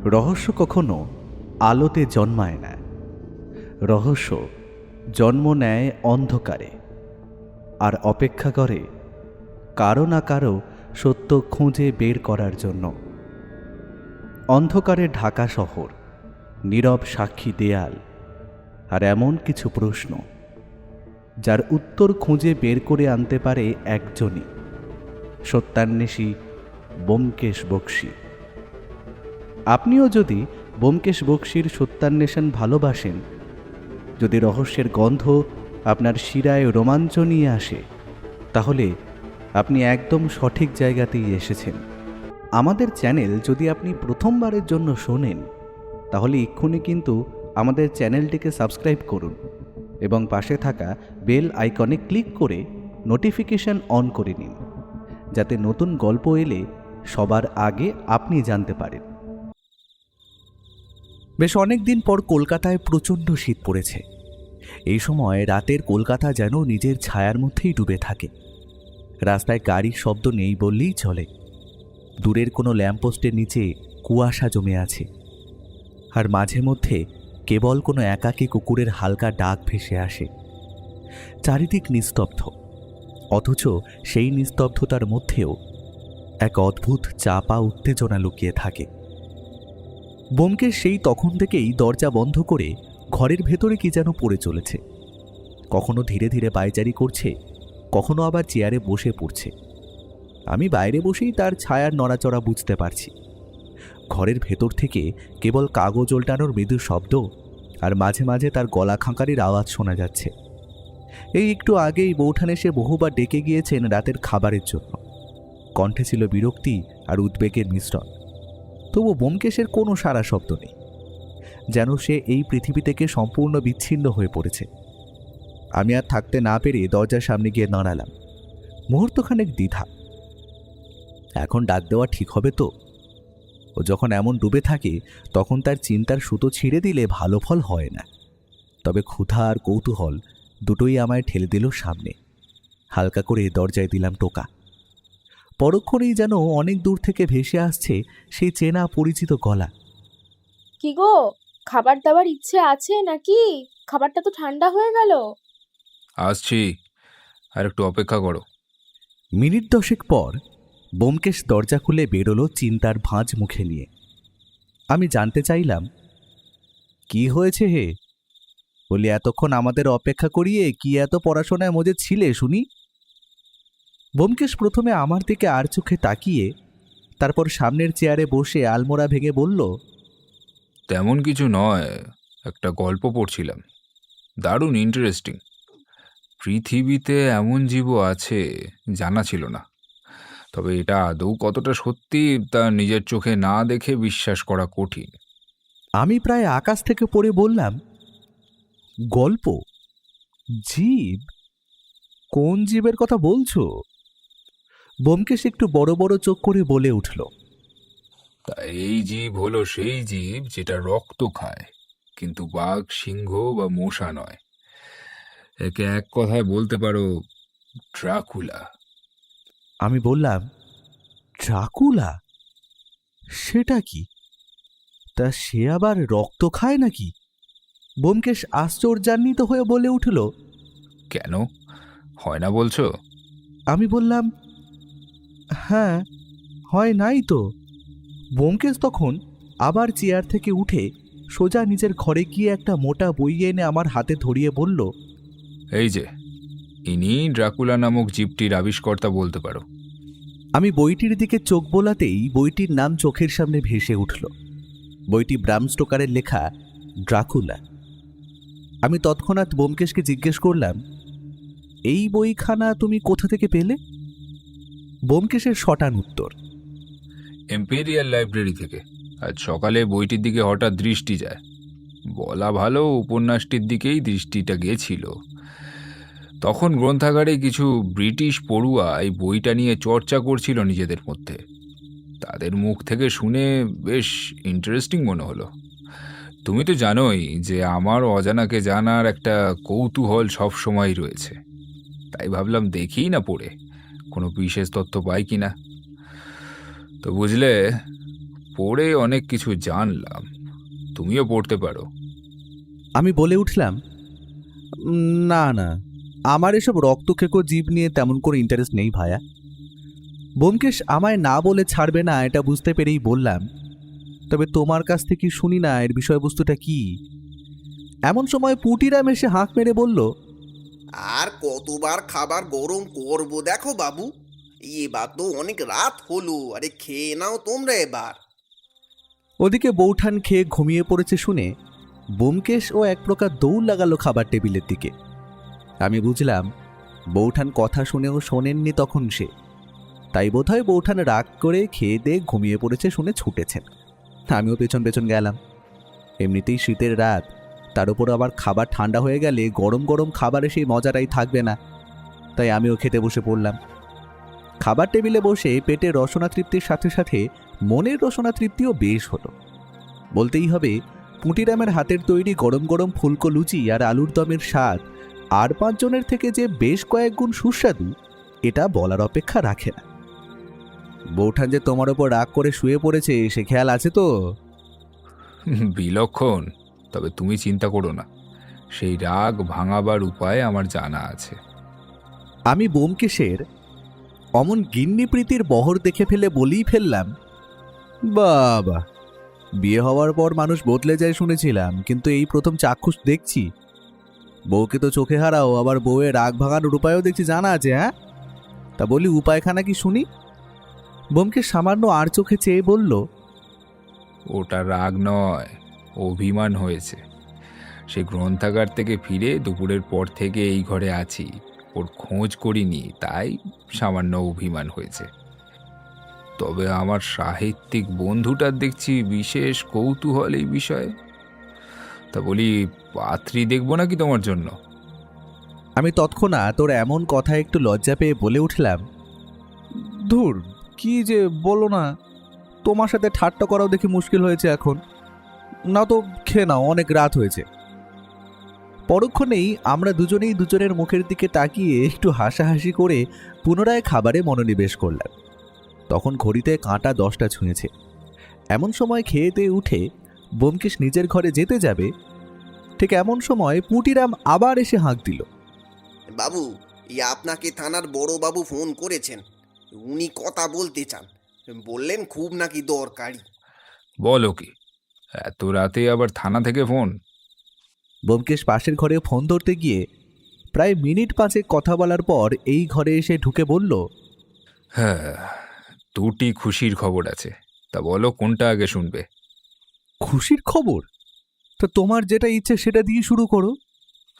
রহস্য কখনো আলোতে জন্মায় না, রহস্য জন্ম নেয় অন্ধকারে আর অপেক্ষা করে কারো না কারো সত্য খুঁজে বের করার জন্য। অন্ধকারে ঢাকা শহর, নীরব সাক্ষী দেয়াল, আর এমন কিছু প্রশ্ন যার উত্তর খুঁজে বের করে আনতে পারে একজনই, সত্যান্বেষী ব্যোমকেশ বক্সী। আপনিও যদি ব্যোমকেশ বক্সীর সত্যান্বেষণ ভালোবাসেন, যদি রহস্যের গন্ধ আপনার শিরায় রোমাঞ্চ নিয়ে আসে, তাহলে আপনি একদম সঠিক জায়গাতেই এসেছেন। আমাদের চ্যানেল যদি আপনি প্রথমবারের জন্য শোনেন, তাহলে এক্ষুনি কিন্তু আমাদের চ্যানেলটিকে সাবস্ক্রাইব করুন এবং পাশে থাকা বেল আইকনে ক্লিক করে নোটিফিকেশন অন করে নিন, যাতে নতুন গল্প এলে সবার আগে আপনি জানতে পারেন। বেশ অনেক দিন পর কলকাতায় প্রচণ্ড শীত পড়েছে। এই সময় রাতের কলকাতা যেন নিজের ছায়ার মধ্যেই ডুবে থাকে। রাস্তায় গাড়ির শব্দ নেই বললেই চলে। দূরের কোনো ল্যাম্পপোস্টের নিচে কুয়াশা জমে আছে, আর মাঝে মধ্যে কেবল কোনো একাকী কুকুরের হালকা ডাক ভেসে আসে। চারিদিক নিস্তব্ধ, অথচ সেই নিস্তব্ধতার মধ্যেও এক অদ্ভুত চাপা উত্তেজনা লুকিয়ে থাকে। ব্যোমকেশ সেই তখন থেকেই দরজা বন্ধ করে ঘরের ভেতরে কি যেন পড়ে চলেছে। কখনো ধীরে ধীরে পায়চারি করছে, কখনো আবার চেয়ারে বসে পড়ছে। আমি বাইরে বসেই তার ছায়ার নড়াচড়া বুঝতে পারছি। ঘরের ভেতর থেকে কেবল কাগজ ওল্টানোর মৃদু শব্দ আর মাঝে মাঝে তার গলা খাঁকারির আওয়াজ শোনা যাচ্ছে। এই একটু আগেই বৌঠান এসে বহুবার ডেকে গিয়েছেন রাতের খাবারের জন্য। কণ্ঠে ছিল বিরক্তি আর উদ্বেগের মিশ্রণ। তবু ব্যোমকেশের কোনো সাড়া শব্দ নেই, যেন সে এই পৃথিবী থেকে সম্পূর্ণ বিচ্ছিন্ন হয়ে পড়েছে। আমি আর থাকতে না পেরে দরজার সামনে গিয়ে দাঁড়ালাম। মুহূর্তখানেক দ্বিধা, এখন ডাক দেওয়া ঠিক হবে তো? ও যখন এমন ডুবে থাকে, তখন তার চিন্তার সুতো ছিঁড়ে দিলে ভালো ফল হয় না। তবে ক্ষুধা আর কৌতূহল দুটোই আমায় ঠেলে দিল সামনে। হালকা করে দরজায় দিলাম টোকা। পরক্ষণেই যেন অনেক দূর থেকে ভেসে আসছে সেই চেনা পরিচিত গলা। কি গো, খাবার দাবার ইচ্ছে আছে নাকি? খাবারটা তো ঠান্ডা হয়ে গেল। আসছি, আর একটু অপেক্ষা করো। মিনিট 10 পর ব্যোমকেশ দরজা খুলে বেরোলো চিন্তার ভাঁজ মুখে নিয়ে। আমি জানতে চাইলাম, কি হয়েছে হে? বলি, এতক্ষণ আমাদের অপেক্ষা করিয়ে কি এত পড়াশোনায় মজে ছিলে শুনি? ব্যোমকেশ প্রথমে আমার দিকে আর চোখে তাকিয়ে তারপর সামনের চেয়ারে বসে আলমোড়া ভেঙে বলল, তেমন কিছু নয়, একটা গল্প পড়ছিলাম, দারুণ ইন্টারেস্টিং। পৃথিবীতে এমন জীবও আছে জানা ছিল না, তবে এটা আদৌ কতটা সত্যি তা নিজের চোখে না দেখে বিশ্বাস করা কঠিন। আমি প্রায় আকাশ থেকে পড়ে বললাম, গল্প? জীব? কোন জীবের কথা বলছো? ব্যোমকেশ একটু বড় বড় চোখ করে বলে উঠল, তা এই জীব হলো সেই জীব যেটা রক্ত খায়, কিন্তু বাঘ, সিংহ বা মশা নয়। একে এক কথায় বলতে পারো ড্রাকুলা। আমি বললাম, ড্রাকুলা? সেটা কি? তা সে আবার রক্ত খায় নাকি? ব্যোমকেশ আশ্চর্যান্বিত হয়ে বলে উঠল, কেন, হয় না বলছো? আমি বললাম, হ্যাঁ, হয় নাই তো। ব্যোমকেশ তখন আবার চেয়ার থেকে উঠে সোজা নিজের ঘরে গিয়ে একটা মোটা বই এনে আমার হাতে ধরিয়ে বলল, এই যে, ইনি ড্রাকুলা নামক জীবটির আবিষ্কর্তা বলতে পারো। আমি বইটির দিকে চোখ বোলাতেই বইটির নাম চোখের সামনে ভেসে উঠল। বইটি ব্রাম স্টোকারের লেখা ড্রাকুলা। আমি তৎক্ষণাৎ ব্যোমকেশকে জিজ্ঞেস করলাম, এই বইখানা তুমি কোথা থেকে পেলে? ব্যোমকেশের শটান উত্তর, এম্পেরিয়াল লাইব্রেরি থেকে। আজ সকালে বইটির দিকে হঠাৎ দৃষ্টি যায়। বলা ভালো, উপন্যাসটির দিকেই দৃষ্টিটা গেছিল। তখন গ্রন্থাগারে কিছু ব্রিটিশ পড়ুয়া এই বইটা নিয়ে চর্চা করছিল নিজেদের মধ্যে। তাদের মুখ থেকে শুনে বেশ ইন্টারেস্টিং মনে হলো। তুমি তো জানোই যে আমার অজানাকে জানার একটা কৌতূহল সব সময় রয়েছে, তাই ভাবলাম দেখি না পড়ে কোনো বিশেষ তথ্য পাই কিনা। তো বুঝলে, পড়ে অনেক কিছু জানলাম, তুমিও পড়তে পারো। আমি বলে উঠলাম, না না, আমার এসব রক্তখেকো জীব নিয়ে তেমন করে ইন্টারেস্ট নেই ভায়া। ব্যোমকেশ আমায় না বলে ছাড়বে না এটা বুঝতে পেরেই বললাম, তবে তোমার কাছ থেকে শুনি না এর বিষয়বস্তুটা কি। এমন সময় পুটিরাম এসে হাঁক মেরে বলল, আর কতবার খাবার গরম করবো দেখো বাবু, এবার তো অনেক রাত হলো, আরে খেয়ে নাও তোমরা এবার। ওদিকে বৌঠান খেয়ে ঘুমিয়ে পড়েছে শুনে ব্যোমকেশ ও এক প্রকার দৌড় লাগালো খাবার টেবিলের দিকে। আমি বুঝলাম বৌঠান কথা শুনেও শোনেননি তখন সে, তাই বোধহয় বৌঠান রাগ করে খেয়ে দিয়ে ঘুমিয়ে পড়েছে শুনে ছুটেছেন। আমিও পেছন পেছন গেলাম। এমনিতেই শীতের রাত, তার উপর আবার খাবার ঠান্ডা হয়ে গেলে গরম গরম খাবারে সেই মজাটাই থাকবে না, তাই আমিও খেতে বসে পড়লাম। খাবার টেবিলে বসে পেটে রসনা তৃপ্তির সাথে সাথে মনের রসনা তৃপ্তিও বেশ হলো। বলতেই হবে, পুঁটিরামের হাতের তৈরি গরম গরম ফুলকো লুচি আর আলুর দমের স্বাদ আর 5 জনের থেকে যে বেশ কয়েক গুণ সুস্বাদু, এটা বলার অপেক্ষা রাখে না। বৌঠান যে তোমার ওপর রাগ করে শুয়ে পড়েছে সে খেয়াল আছে তো? বিলক্ষণ, তবে তুমি চিন্তা করো না, সেই রাগ ভাঙাবার উপায় আমার জানা আছে। আমি ব্যোমকেশের অমন গিন্নি প্রীতির বহর দেখে ফেলে বলেই ফেললাম, বাবা, বিয়ে হওয়ার পর মানুষ বদলে যায় শুনেছিলাম, কিন্তু এই প্রথম চাক্ষুষ দেখছি। বউকে তো চোখে হারাও, আবার বউয়ের রাগ ভাঙানোর উপায়ও দেখছি জানা আছে। হ্যাঁ, তা বলি উপায়খানা কি শুনি। ব্যোমকেশ সামান্য আর চোখে চেয়ে বলল, ওটা রাগ নয়, অভিমান হয়েছে। সে গ্রন্থাগার থেকে ফিরে দুপুরের পর থেকে এই ঘরে আছি, ওর খোঁজ করিনি, তাই সামান্য অভিমান হয়েছে। তবে আমার সাহিত্যিক বন্ধুটার দেখছি বিশেষ কৌতূহল এই বিষয়ে। তা বলি, পাত্রী দেখবো নাকি তোমার জন্য? আমি তৎক্ষণাৎ তোর এমন কথা একটু লজ্জা পেয়ে বলে উঠলাম, ধুর, কি যে বলো না, তোমার সাথে ঠাট্টা করাও দেখি মুশকিল হয়েছে এখন। না তো খেয়ে নাও, অনেক রাত হয়েছে। পরক্ষণেই আমরা দুজনেই দুজনের মুখের দিকে তাকিয়ে একটু হাসাহাসি করে পুনরায় খাবারে মনোনিবেশ করলাম। তখন ঘড়িতে কাঁটা 10টা ছুঁয়েছে। এমন সময় খেয়ে দিয়ে উঠে ব্যোমকেশ নিজের ঘরে যেতে যাবে, ঠিক এমন সময় পুটিরাম আবার এসে হাঁক দিল, বাবু, আপনাকে থানার বড় বাবু ফোন করেছেন, উনি কথা বলতে চান, বললেন খুব নাকি দরকারি। বলো কি, এত রাতে আবার থানা থেকে ফোন? ব্যোমকেশ পাশের ঘরে ফোন ধরতে গিয়ে প্রায় মিনিট 5 কথা বলার পর এই ঘরে এসে ঢুকে বলল, হ্যাঁ, 2টি খুশির খবর আছে, তা বলো কোনটা আগে শুনবে? খুশির খবর? তো তোমার যেটা ইচ্ছে সেটা দিয়ে শুরু করো।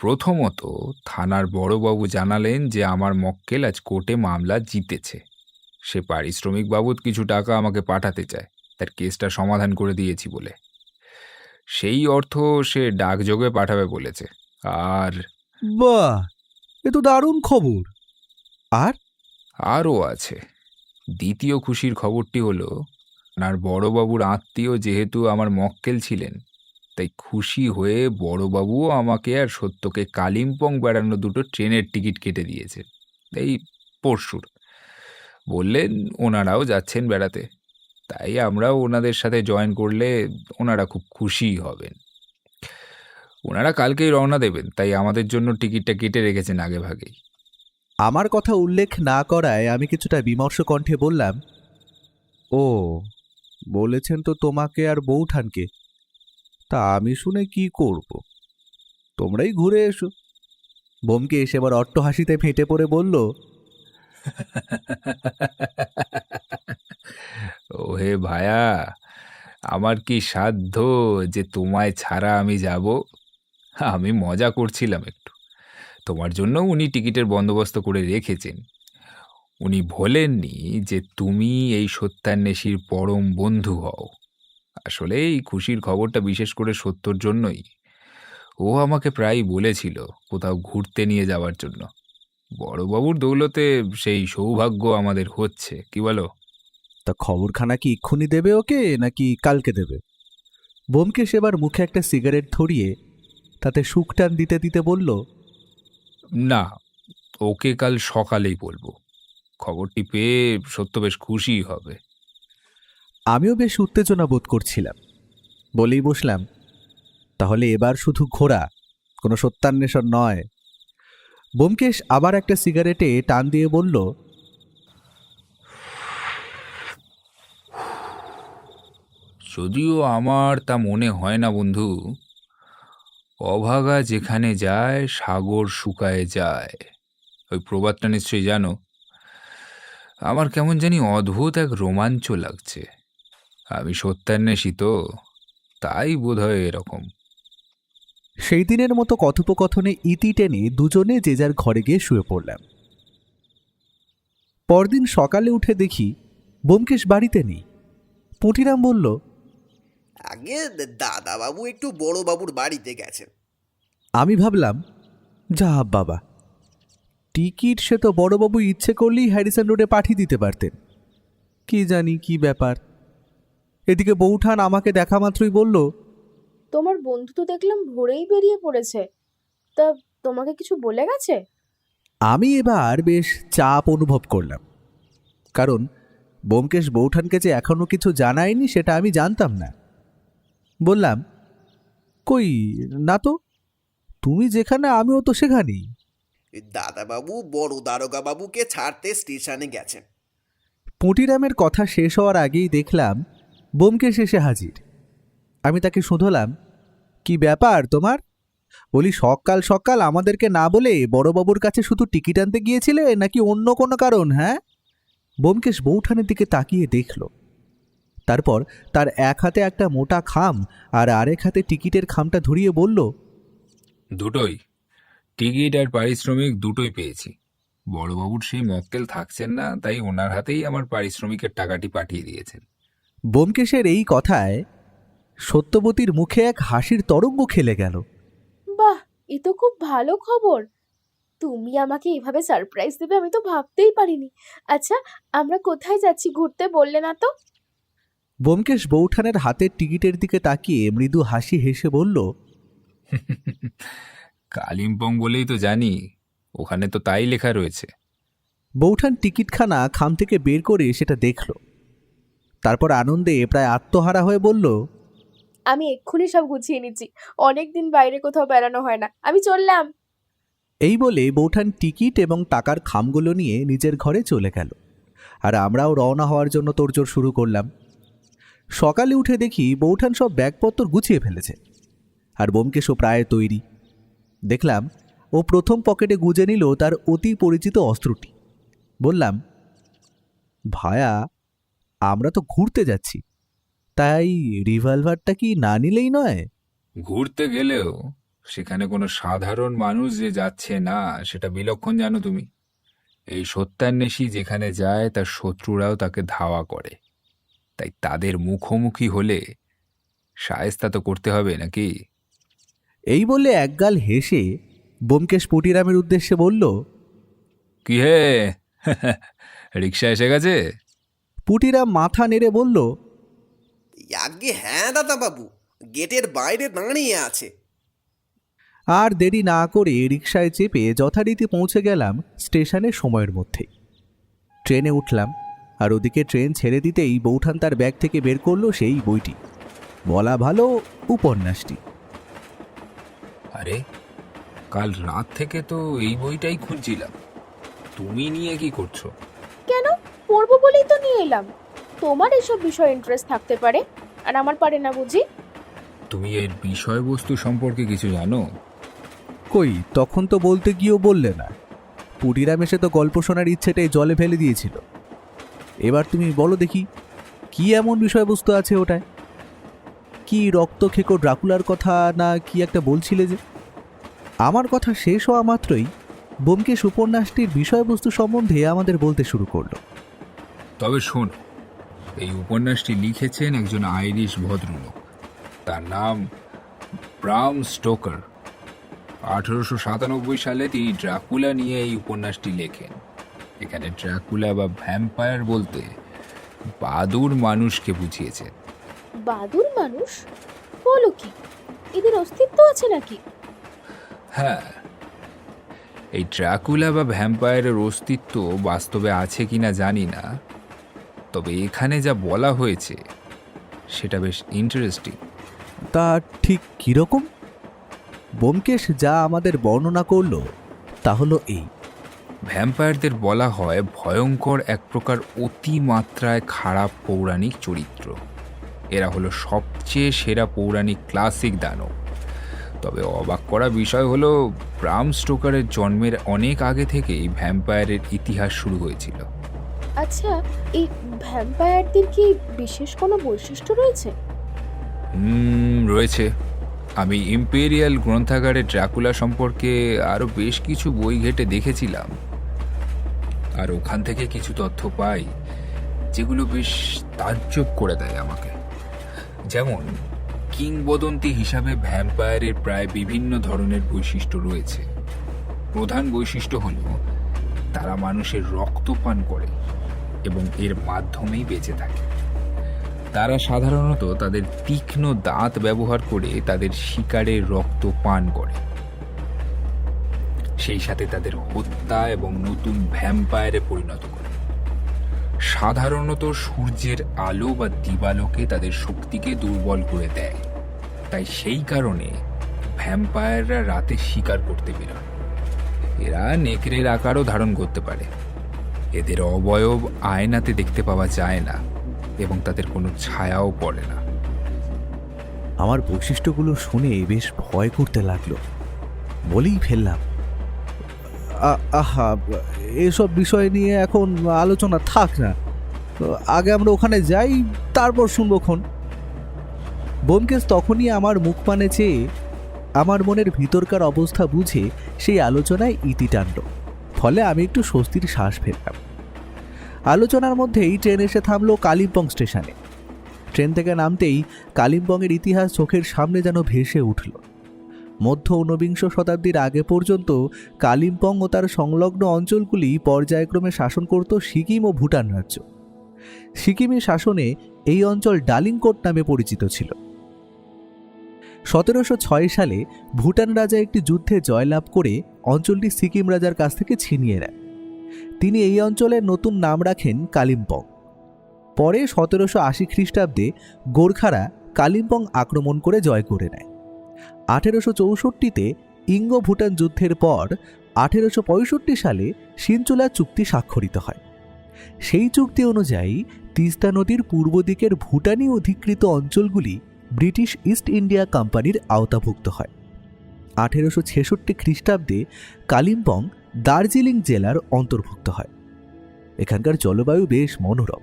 প্রথমত, থানার বড়বাবু জানালেন যে আমার মক্কেল আজ কোর্টে মামলা জিতেছে। সে পারিশ্রমিক বাবদ কিছু টাকা আমাকে পাঠাতে চায়, তার কেসটা সমাধান করে দিয়েছি বলে। সেই অর্থ সে ডাকযোগে পাঠাবে বলেছে। আর বাহ, এ তো দারুণ খবর। আর আরও আছে। দ্বিতীয় খুশির খবরটি হলো, আপনার বড়বাবুর আত্মীয় যেহেতু আমার মক্কেল ছিলেন, তাই খুশি হয়ে বড়বাবুও আমাকে আর সত্যকে কালিম্পং বেড়ানো 2টো ট্রেনের টিকিট কেটে দিয়েছে এই পরশুর। বললেন ওনারাও যাচ্ছেন বেড়াতে, তাই আমরাও ওনাদের সাথে জয়েন করলে ওনারা খুব খুশি হবেন। ওনারা কালকেই রওনা দেবেন, তাই আমাদের জন্য টিকিটটা কেটে রেখেছেন আগে ভাগেই। আমার কথা উল্লেখ না করায় আমি কিছুটা বিমর্ষ কণ্ঠে বললাম, ও, বলেছেন তো তোমাকে আর বৌঠানকে, তা আমি শুনে কি করব, তোমরাই ঘুরে এসো। ব্যোমকেশ এবার অট্ট হাসিতে ফেটে পড়ে বলল, ওহে ভায়া, আমার কি সাধ্য যে তোমায় ছাড়া আমি যাব? আমি মজা করছিলাম একটু। তোমার জন্য উনি টিকিটের বন্দোবস্ত করে রেখেছেন। উনি বলেননি যে তুমি এই সত্যান্বেষীর পরম বন্ধু হও। আসলে এই খুশির খবরটা বিশেষ করে সত্যর জন্যই। ও আমাকে প্রায়ই বলেছিল কোথাও ঘুরতে নিয়ে যাওয়ার জন্য। বড়বাবুর দৌলতে সেই সৌভাগ্য আমাদের হচ্ছে, কি বলো? তা খবরখানা কি এক্ষুনি দেবে ওকে নাকি কালকে দেবে? ব্যোমকেশ এবার মুখে একটা সিগারেট ধরিয়ে তাতে শুকটান দিতে দিতে বলল, না, ওকে কাল সকালেই বলবো। খবরটি পেয়ে সত্য বেশ খুশি হবে। আমিও বেশ উত্তেজনা বোধ করছিলাম। বলেই বসলাম, তাহলে এবার শুধু ঘোরা, কোনো সত্যান্বেষণ নয়। ব্যোমকেশ আবার একটা সিগারেটে টান দিয়ে বলল, যদিও আমার তা মনে হয় না বন্ধু। অভাগা যেখানে যায় সাগর শুকায় যায়, ওই প্রবাদটা নিশ্চয়ই জানো। আমার কেমন জানি অদ্ভুত এক রোমাঞ্চ লাগছে। আমি সত্যান্বেষী তো, তাই বোধহয় এরকম। সেই দিনের মতো কথোপকথনে ইতি টেনে দুজনে যে যার ঘরে গিয়ে শুয়ে পড়লাম। পরদিন সকালে উঠে দেখি ব্যোমকেশ বাড়িতে নেই। পুঁটিরাম বলল, আগে দাদাবাবু একটু বড়বাবুর বাড়িতে গেছেন। আমি ভাবলাম, যা বাবা, টিকিট সে তো বড়বাবু ইচ্ছে করলেই হ্যারিসন রোডে পাঠিয়ে দিতে পারতেন। কি জানি কি ব্যাপার। এদিকে বৌঠান আমাকে দেখা মাত্রই বলল, তোমার বন্ধু তো দেখলাম ভোরেই বেরিয়ে পড়েছে, তা তোমাকে কিছু বলে গেছে? আমি এবার বেশ চাপ অনুভব করলাম, কারণ ব্যোমকেশ বৌঠানকে যে এখনো কিছু জানায়নি সেটা আমি জানতাম না। বললাম, কই না তো, তুমি যেখানে আমিও তো সেখানেই। দাদাবাবু বড় দারোগা বাবুকে ছাড়তে স্টেশনে গেছেন। পুঁটিরামের কথা শেষ হওয়ার আগেই দেখলাম ব্যোমকেশ এসে হাজির। আমি তাকে শুধলাম, কি ব্যাপার তোমার? বলি, সকাল সকাল আমাদেরকে না বলে বড়বাবুর কাছে শুধু টিকিট আনতে গিয়েছিলে নাকি অন্য কোনো কারণ? হ্যাঁ? ব্যোমকেশ বৌঠানের দিকে তাকিয়ে দেখল, তারপর তার এক হাতে একটা মোটা খাম আর আরেক হাতে টিকিটের খামটা ধরিয়ে বলল, দুটোই, টিকিট আর পারিশ্রমিক দুটোই পেয়েছি। বড়বাবুর সেই মক্কেল থাকছেন না, তাই ওনার হাতেই আমার পারিশ্রমিকের টাকাটি পাঠিয়ে দিয়েছেন। ব্যোমকেশের এই কথায় সত্যবতীর মুখে এক হাসির তরঙ্গ খেলে গেল। বাহ, এ তো খুব ভালো খবর। তুমি আমাকে এভাবে সারপ্রাইজ দেবে আমি তো ভাবতেই পারিনি। আচ্ছা, আমরা কোথায় যাচ্ছি ঘুরতে বললে না তো? ব্যোমকেশ বৌঠানের হাতের টিকিটের দিকে তাকিয়ে মৃদু হাসি হেসে বলল, কালিম্পং বলেই তো জানি, ওখানে তো তাই লেখা রয়েছে। বৌঠান টিকিটখানা খাম থেকে বের করে সেটা দেখল, তারপর আনন্দে প্রায় আত্মহারা হয়ে বলল, আমি এক্ষুনি সব গুছিয়ে নিচ্ছি, অনেকদিন বাইরে কোথাও বেড়ানো হয় না, আমি চললাম। এই বলে বৌঠান টিকিট এবং টাকার খামগুলো নিয়ে নিজের ঘরে চলে গেল, আর আমরাও রওনা হওয়ার জন্য তোড়জোড় শুরু করলাম। সকালে উঠে দেখি বৌঠান সব ব্যাগপত্র গুছিয়ে ফেলেছে, আর ব্যোমকেশও প্রায় তৈরি। দেখলাম ও প্রথম পকেটে গুজে নিল তার অতি পরিচিত অস্ত্রটি। বললাম, ভায়া, আমরা তো ঘুরতে যাচ্ছি, তাই রিভলভারটা কি না নিলেই নয়? ঘুরতে গেলেও সেখানে কোনো সাধারণ মানুষ যে যাচ্ছে না সেটা বিলক্ষণ জানো তুমি। এই সত্যান্বেষী যেখানে যায় তার শত্রুরাও তাকে ধাওয়া করে, তাই তাদের মুখোমুখি হলে শায়েস্তা তো করতে হবে নাকি? এই বলে একগাল হেসে ব্যোমকেশ পুটিরামের উদ্দেশ্যে বলল, কি হে, রিক্সা এসে গেছে? পুটিরাম মাথা নেড়ে বলল, আগে হ্যাঁ দাদাবাবু, গেটের বাইরে দাঁড়িয়ে আছে। আর দেরি না করে রিকশায় চেপে যথারীতি পৌঁছে গেলাম স্টেশনে সময়ের মধ্যেই। ট্রেনে উঠলাম, আর ওদিকে ট্রেন ছেড়ে দিতেই বৌঠান তার ব্যাগ থেকে বের করলো সেই বইটি, বলা ভালো উপন্যাসটি। আরে, কাল রাত থেকে তো এই বইটাই খুঁজছিলাম। তুমি নিয়ে কি করছো? কেন, পড়বো বলেই তো নিয়ে এলাম। তোমার এসব বিষয়ে ইন্টারেস্ট থাকতে পারে, আর আমার পারে না বুঝি? তুমি এর বিষয়বস্তু সম্পর্কে কিছু জানো? কই, তখন তো বলতে গিয়েও বললে না। পুটিরাম এসে তো গল্প শোনার ইচ্ছেটাই জলে ফেলে দিয়েছিল। এবার তুমি বলো দেখি, কি এমন বিষয়বস্তু আছে ওটায়? কি রক্তখেকো ড্রাকুলার কথা না কি একটা বলছিলে যে? আমার কথা শেষ হওয়া মাত্রই ব্যোমকেশ উপন্যাসটির বিষয়বস্তু সম্বন্ধে আমাদের বলতে শুরু করলো। তবে শোনো, এই উপন্যাসটি লিখেছেন একজন আইরিশ ভদ্রলোক। তার নাম ব্রাম স্টোকার। 1897 সালে তিনি ড্রাকুলা নিয়ে এই উপন্যাসটি লেখেন। এখানে ড্রাকুলা বা ভ্যাম্পায়ার বলতে বাদুর মানুষকে বুঝিয়েছেন। বাদুর মানুষ? বলো কি, এদের অস্তিত্ব আছে নাকি? হ্যাঁ, এই ড্রাকুলা বা ভ্যাম্পায়ারের অস্তিত্ব বাস্তবে আছে কিনা জানি না, তবে এখানে যা বলা হয়েছে সেটা বেশ ইন্টারেস্টিং। তা ঠিক কীরকম? ব্যোমকেশ যা আমাদের বর্ণনা করলো তা হলো এই। ভ্যাম্পায়ারদের বলা হয় ভয়ঙ্কর এক প্রকার অতিমাত্রায় খারাপ পৌরাণিক চরিত্র। এরা হলো সবচেয়ে সেরা পৌরাণিক ক্লাসিক দানব। তবে অবাক করা বিষয় হলো ব্রাম স্টোকারের জন্মের অনেক আগে থেকেই ভ্যাম্পায়ারের ইতিহাস শুরু হয়েছিল। আচ্ছা, এই ভ্যাম্পায়ারদের কি বিশেষ কোনো বৈশিষ্ট্য রয়েছে? রয়েছে। আমি ইম্পেরিয়াল গ্রন্থাগারে ড্রাকুলা সম্পর্কে আরও বেশ কিছু বই ঘেঁটে দেখেছিলাম, আর ওখান থেকে কিছু তথ্য পাই যেগুলো বেশ তাজ্জব করে দেয় আমাকে। যেমন কিংবদন্তি হিসাবে ভ্যাম্পায়ারের প্রায় বিভিন্ন ধরনের বৈশিষ্ট্য রয়েছে। প্রধান বৈশিষ্ট্য হল তারা মানুষের রক্ত পান করে এবং এর মাধ্যমেই বেঁচে থাকে। তারা সাধারণত তাদের তীক্ষ্ণ দাঁত ব্যবহার করে তাদের শিকারের রক্ত পান করে, সেই সাথে তাদের হত্যা এবং নতুন ভ্যাম্পায়ারে পরিণত করে। সাধারণত সূর্যের আলো বা দিবালোকে তাদের শক্তিকে দুর্বল করে দেয়, তাই সেই কারণে ভ্যাম্পায়াররা রাতে শিকার করতে বেরোয়। এরা নেকড়ের আকারও ধারণ করতে পারে। এদের অবয়ব আয়নাতে দেখতে পাওয়া যায় না এবং তাদের কোনো ছায়াও পড়ে না। আমার বৈশিষ্ট্যগুলো শুনে বেশ ভয় করতে লাগলো। বলেই ফেললাম, আহা, এসব বিষয় নিয়ে এখন আলোচনা থাক না, আগে আমরা ওখানে যাই, তারপর শুনবক্ষণ। ব্যোমকেশ তখনই আমার মুখ পানে চেয়ে আমার মনের ভিতরকার অবস্থা বুঝে সেই আলোচনায় ইতি টানল। ফলে আমি একটু স্বস্তির শ্বাস ফেললাম। আলোচনার মধ্যেই ট্রেন এসে থামলো কালিম্পং স্টেশনে। ট্রেন থেকে নামতেই কালিম্পংয়ের ইতিহাস চোখের সামনে যেন ভেসে উঠল। মধ্য ঊনবিংশ শতাব্দীর আগে পর্যন্ত কালিম্পং ও তার সংলগ্ন অঞ্চলগুলি পর্যায়ক্রমে শাসন করত সিকিম ও ভুটান রাজ্য। সিকিমের শাসনে এই অঞ্চল ডালিংকোট নামে পরিচিত ছিল। 1706 সালে ভুটান রাজা একটি যুদ্ধে জয়লাভ করে অঞ্চলটি সিকিম রাজার কাছ থেকে ছিনিয়ে নেয়। তিনি এই অঞ্চলের নতুন নাম রাখেন কালিম্পং। পরে 1780 খ্রিস্টাব্দে গোর্খারা কালিম্পং আক্রমণ করে জয় করে নেয়। 1864-তে ইঙ্গো ভুটান যুদ্ধের পর 1865 সালে সিনচুলা চুক্তি স্বাক্ষরিত হয়। সেই চুক্তি অনুযায়ী তিস্তা নদীর পূর্ব দিকের ভুটানি অধিকৃত অঞ্চলগুলি ব্রিটিশ ইস্ট ইন্ডিয়া কোম্পানির আওতাভুক্ত হয়। 1866 খ্রিস্টাব্দে কালিম্পং দার্জিলিং জেলার অন্তর্ভুক্ত হয়। এখানকার জলবায়ু বেশ মনোরম,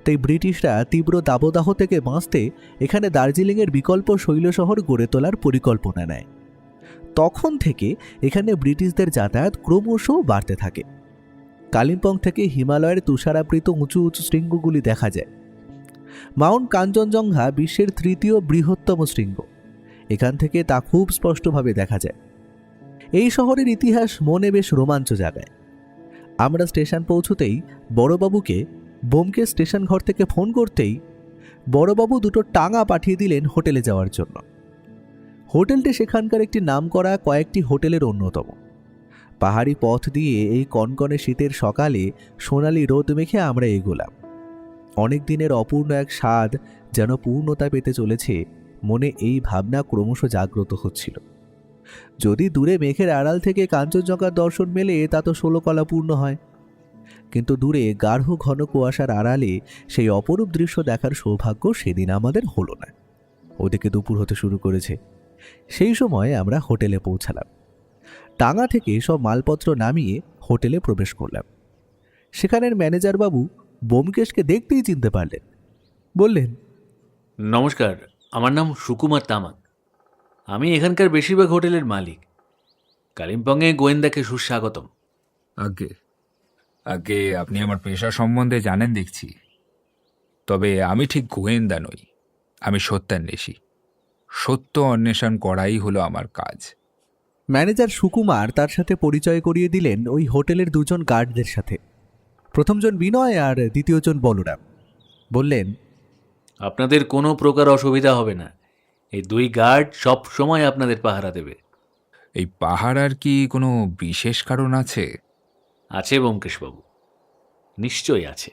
তাই ব্রিটিশরা তীব্র দাবদাহ থেকে বাঁচতে এখানে দার্জিলিংয়ের বিকল্প শৈল শহর গড়ে তোলার পরিকল্পনা নেয়। তখন থেকে এখানে ব্রিটিশদের যাতায়াত ক্রমশ বাড়তে থাকে। কালিম্পং থেকে হিমালয়ের তুষারাবৃত উঁচু উঁচু শৃঙ্গগুলি দেখা যায়। মাউন্ট কাঞ্চনজঙ্ঘা বিশ্বের তৃতীয় বৃহত্তম শৃঙ্গ। এখান থেকে তা খুব স্পষ্টভাবে দেখা যায়। এই শহরের ইতিহাস মনে বেশ রোমাঞ্চ জাগায়। আমরা স্টেশন পৌঁছতেই বড়বাবুকে ব্যোমকেশ স্টেশন ঘর থেকে ফোন করতেই বড়বাবু দুটো টাঙা পাঠিয়ে দিলেন হোটেলে যাওয়ার জন্য। হোটেলটি সেখানকার একটি নামকরা কয়েকটি হোটেলের অন্যতম। পাহাড়ি পথ দিয়ে এই কনকনে শীতের সকালে সোনালি রোদ মেখে আমরা এগোলাম। অনেক দিনের অপূর্ণ এক স্বাদ যেন পূর্ণতা পেতে চলেছে, মনে এই ভাবনা ক্রমশ জাগ্রত হচ্ছিল। যদি দূরে মেঘের আড়াল থেকে কাঞ্চনজঙ্ঘার দর্শন মেলে তা তো 16 কলা পূর্ণ হয়, কিন্তু দূরে গাঢ় ঘন কুয়াশার আড়ালে সেই অপরূপ দৃশ্য দেখার সৌভাগ্য সেদিন আমাদের হলো না। ওদিকে দুপুর হতে শুরু করেছে। সেই সময় আমরা হোটেলে পৌঁছালাম। টাঙা থেকে সব মালপত্র নামিয়ে হোটেলে প্রবেশ করলাম। সেখানের ম্যানেজার বাবু ব্যোমকেশকে দেখতেই চিনতে পারলেন। বললেন, নমস্কার, আমার নাম সুকুমার তামাং। আমি এখানকার বেশিরভাগ হোটেলের মালিক। কালিম্পংয়ে গোয়েন্দাকে সুস্বাগতম। আগে আগে আপনি আমার পেশা সম্বন্ধে জানেন দেখছি। তবে আমি ঠিক গোয়েন্দা নই, আমি সত্যান্বেষী। সত্য অন্বেষণ করাই হলো আমার কাজ। ম্যানেজার সুকুমার তার সাথে পরিচয় করিয়ে দিলেন ওই হোটেলের দুজন গার্ডদের সাথে। প্রথমজন বিনয় আর দ্বিতীয়জন বলরাম। বললেন, আপনাদের কোনো প্রকার অসুবিধা হবে না। এই 2 গার্ড সব সময় আপনাদের পাহারা দেবে। এই পাহারার কি কোনো বিশেষ কারণ আছে? আছে ব্যোমকেশবাবু, নিশ্চয়ই আছে।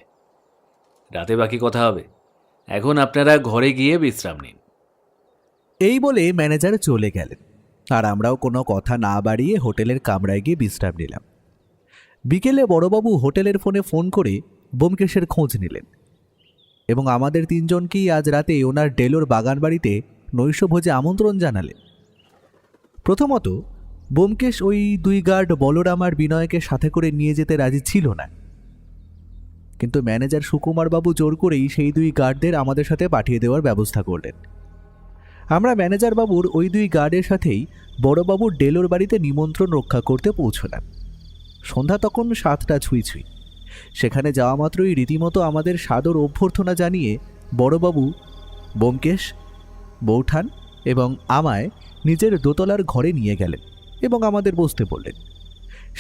রাতে বাকি কথা হবে। এখন আপনারা ঘরে গিয়ে বিশ্রাম নিন। এই বলে ম্যানেজার চলে গেলেন, আর আমরাও কোনো কথা না বাড়িয়ে হোটেলের কামরায় গিয়ে বিশ্রাম নিলাম। বিকেলে বড়বাবু হোটেলের ফোন করে ব্যোমকেশের খোঁজ নিলেন এবং আমাদের তিনজনকেই আজ রাতে ওনার ডেলোর বাগান বাড়িতে নৈশভোজে আমন্ত্রণ জানালেন। প্রথমত ব্যোমকেশ ওই 2 গার্ড বলরাম আর বিনয়কে সাথে করে নিয়ে যেতে রাজি ছিল না, কিন্তু ম্যানেজার সুকুমারবাবু জোর করেই সেই 2 গার্ডদের আমাদের সাথে পাঠিয়ে দেওয়ার ব্যবস্থা করলেন। আমরা ম্যানেজার বাবুর ওই 2 গার্ডের সাথেই বড়বাবুর ডেলোর বাড়িতে নিমন্ত্রণ রক্ষা করতে পৌঁছলাম। সন্ধ্যা তখন 7টা ছুঁই। সেখানে যাওয়া মাত্রই রীতিমতো আমাদের সাদর অভ্যর্থনা জানিয়ে বড়বাবু ব্যোমকেশ, বৌঠান এবং আমায় নিজের দোতলার ঘরে নিয়ে গেলেন এবং আমাদের বসতে বললেন।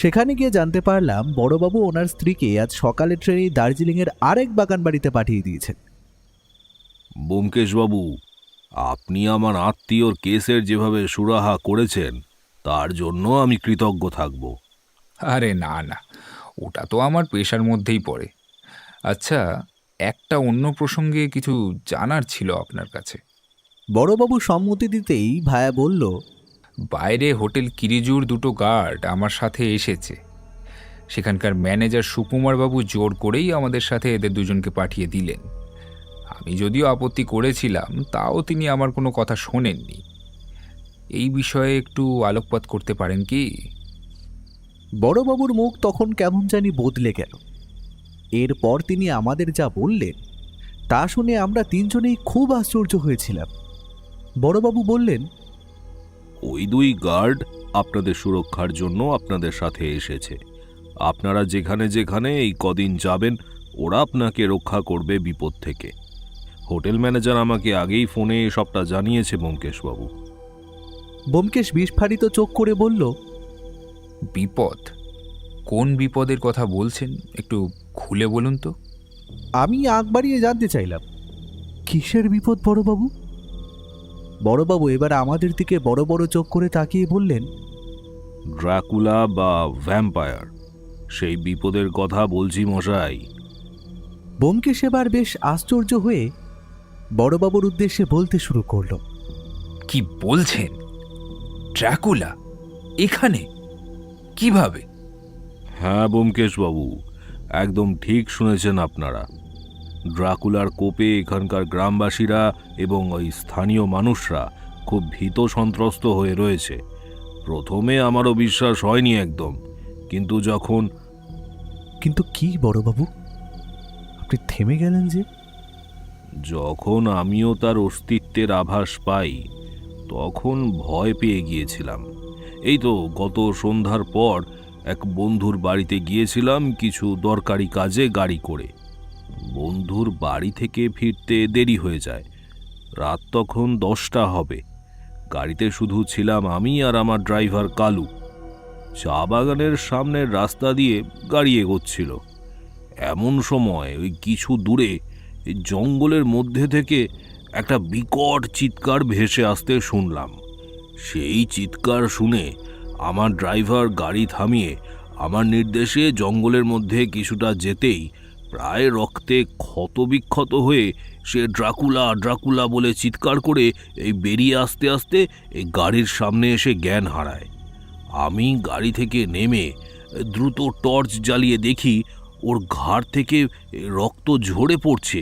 সেখানে গিয়ে জানতে পারলাম বড়বাবু ওনার স্ত্রীকে আজ সকালে ট্রেনে দার্জিলিংয়ের আরেক বাগান বাড়িতে পাঠিয়ে দিয়েছেন। ব্যোমকেশবাবু, আপনি আমার আত্মীয়র কেসের যেভাবে সুরাহা করেছেন তার জন্য আমি কৃতজ্ঞ থাকব। আরে না না, ওটা তো আমার পেশার মধ্যেই পড়ে। আচ্ছা, একটা অন্য প্রসঙ্গে কিছু জানার ছিল আপনার কাছে। বড়বাবু সম্মতি দিতেই ভায়া বলল, বাইরে হোটেল কিরিজুর 2 গার্ড আমার সাথে এসেছে। সেখানকার ম্যানেজার সুকুমারবাবু জোর করেই আমাদের সাথে এদের দুজনকে পাঠিয়ে দিলেন। আমি যদিও আপত্তি করেছিলাম, তাও তিনি আমার কোনো কথা শোনেননি। এই বিষয়ে একটু আলোকপাত করতে পারেন কি? বড়বাবুর মুখ তখন কেমন জানি বদলে গেল। এরপর তিনি আমাদের যা বললেন তা শুনে আমরা তিনজনেই খুব আশ্চর্য হয়েছিলাম। বড়বাবু বললেন, ওই 2 গার্ড আপনাদের সুরক্ষার জন্য আপনাদের সাথে এসেছে। আপনারা যেখানে যেখানে এই কদিন যাবেন ওরা আপনাকে রক্ষা করবে বিপদ থেকে। হোটেল ম্যানেজার আমাকে আগেই ফোনে সবটা জানিয়েছে ব্যোমকেশবাবু। ব্যোমকেশ বিস্ফারিত চোখ করে বলল, বিপদ? কোন বিপদের কথা বলছেন, একটু খুলে বলুন তো। আমি আগ বাড়িয়ে জানতে চাইলাম, কিসের বিপদ বড়বাবু? বড়বাবু এবার আমাদের দিকে বড় বড় চোখ করে তাকিয়ে বললেন, ড্রাকুলা বা ভ্যাম্পায়ার, সেই বিপদের কথা বলছি মশাই। ব্যোমকেশ এবার বেশ আশ্চর্য হয়ে বড়বাবুর উদ্দেশ্যে বলতে শুরু করল, কি বলছেন? ড্রাকুলা এখানে কিভাবে? হ্যাঁ ব্যোমকেশবাবু, একদম ঠিক শুনেছেন আপনারা। ড্রাকুলার কোপে এখানকার গ্রামবাসীরা এবং ওই স্থানীয় মানুষরা খুব ভীত সন্ত্রস্ত হয়ে রয়েছে। প্রথমে আমারও বিশ্বাস হয়নি একদম, কিন্তু কিন্তু কি বড়বাবু, আপনি থেমে গেলেন যে? যখন আমিও তার অস্তিত্বের আভাস পাই তখন ভয় পেয়ে গিয়েছিলাম। এই তো গত সন্ধ্যার পর এক বন্ধুর বাড়িতে গিয়েছিলাম কিছু দরকারি কাজে গাড়ি করে। বন্ধুর বাড়ি থেকে ফিরতে দেরি হয়ে যায়। রাত তখন 10টা হবে। গাড়িতে শুধু ছিলাম আমি আর আমার ড্রাইভার কালু। চা বাগানের সামনের রাস্তা দিয়ে গাড়ি এগোচ্ছিল। এমন সময় ওই কিছু দূরে জঙ্গলের মধ্যে থেকে একটা বিকট চিৎকার ভেসে আসতে শুনলাম। সেই চিৎকার শুনে আমার ড্রাইভার গাড়ি থামিয়ে আমার নির্দেশে জঙ্গলের মধ্যে কিছুটা যেতেই প্রায় রক্তে ক্ষতবিক্ষত হয়ে সে ড্রাকুলা ড্রাকুলা বলে চিৎকার করে এই বেরিয়ে আসতে আসতে এই গাড়ির সামনে এসে জ্ঞান হারায়। আমি গাড়ি থেকে নেমে দ্রুত টর্চ জ্বালিয়ে দেখি ওর ঘাড় থেকে রক্ত ঝরে পড়ছে,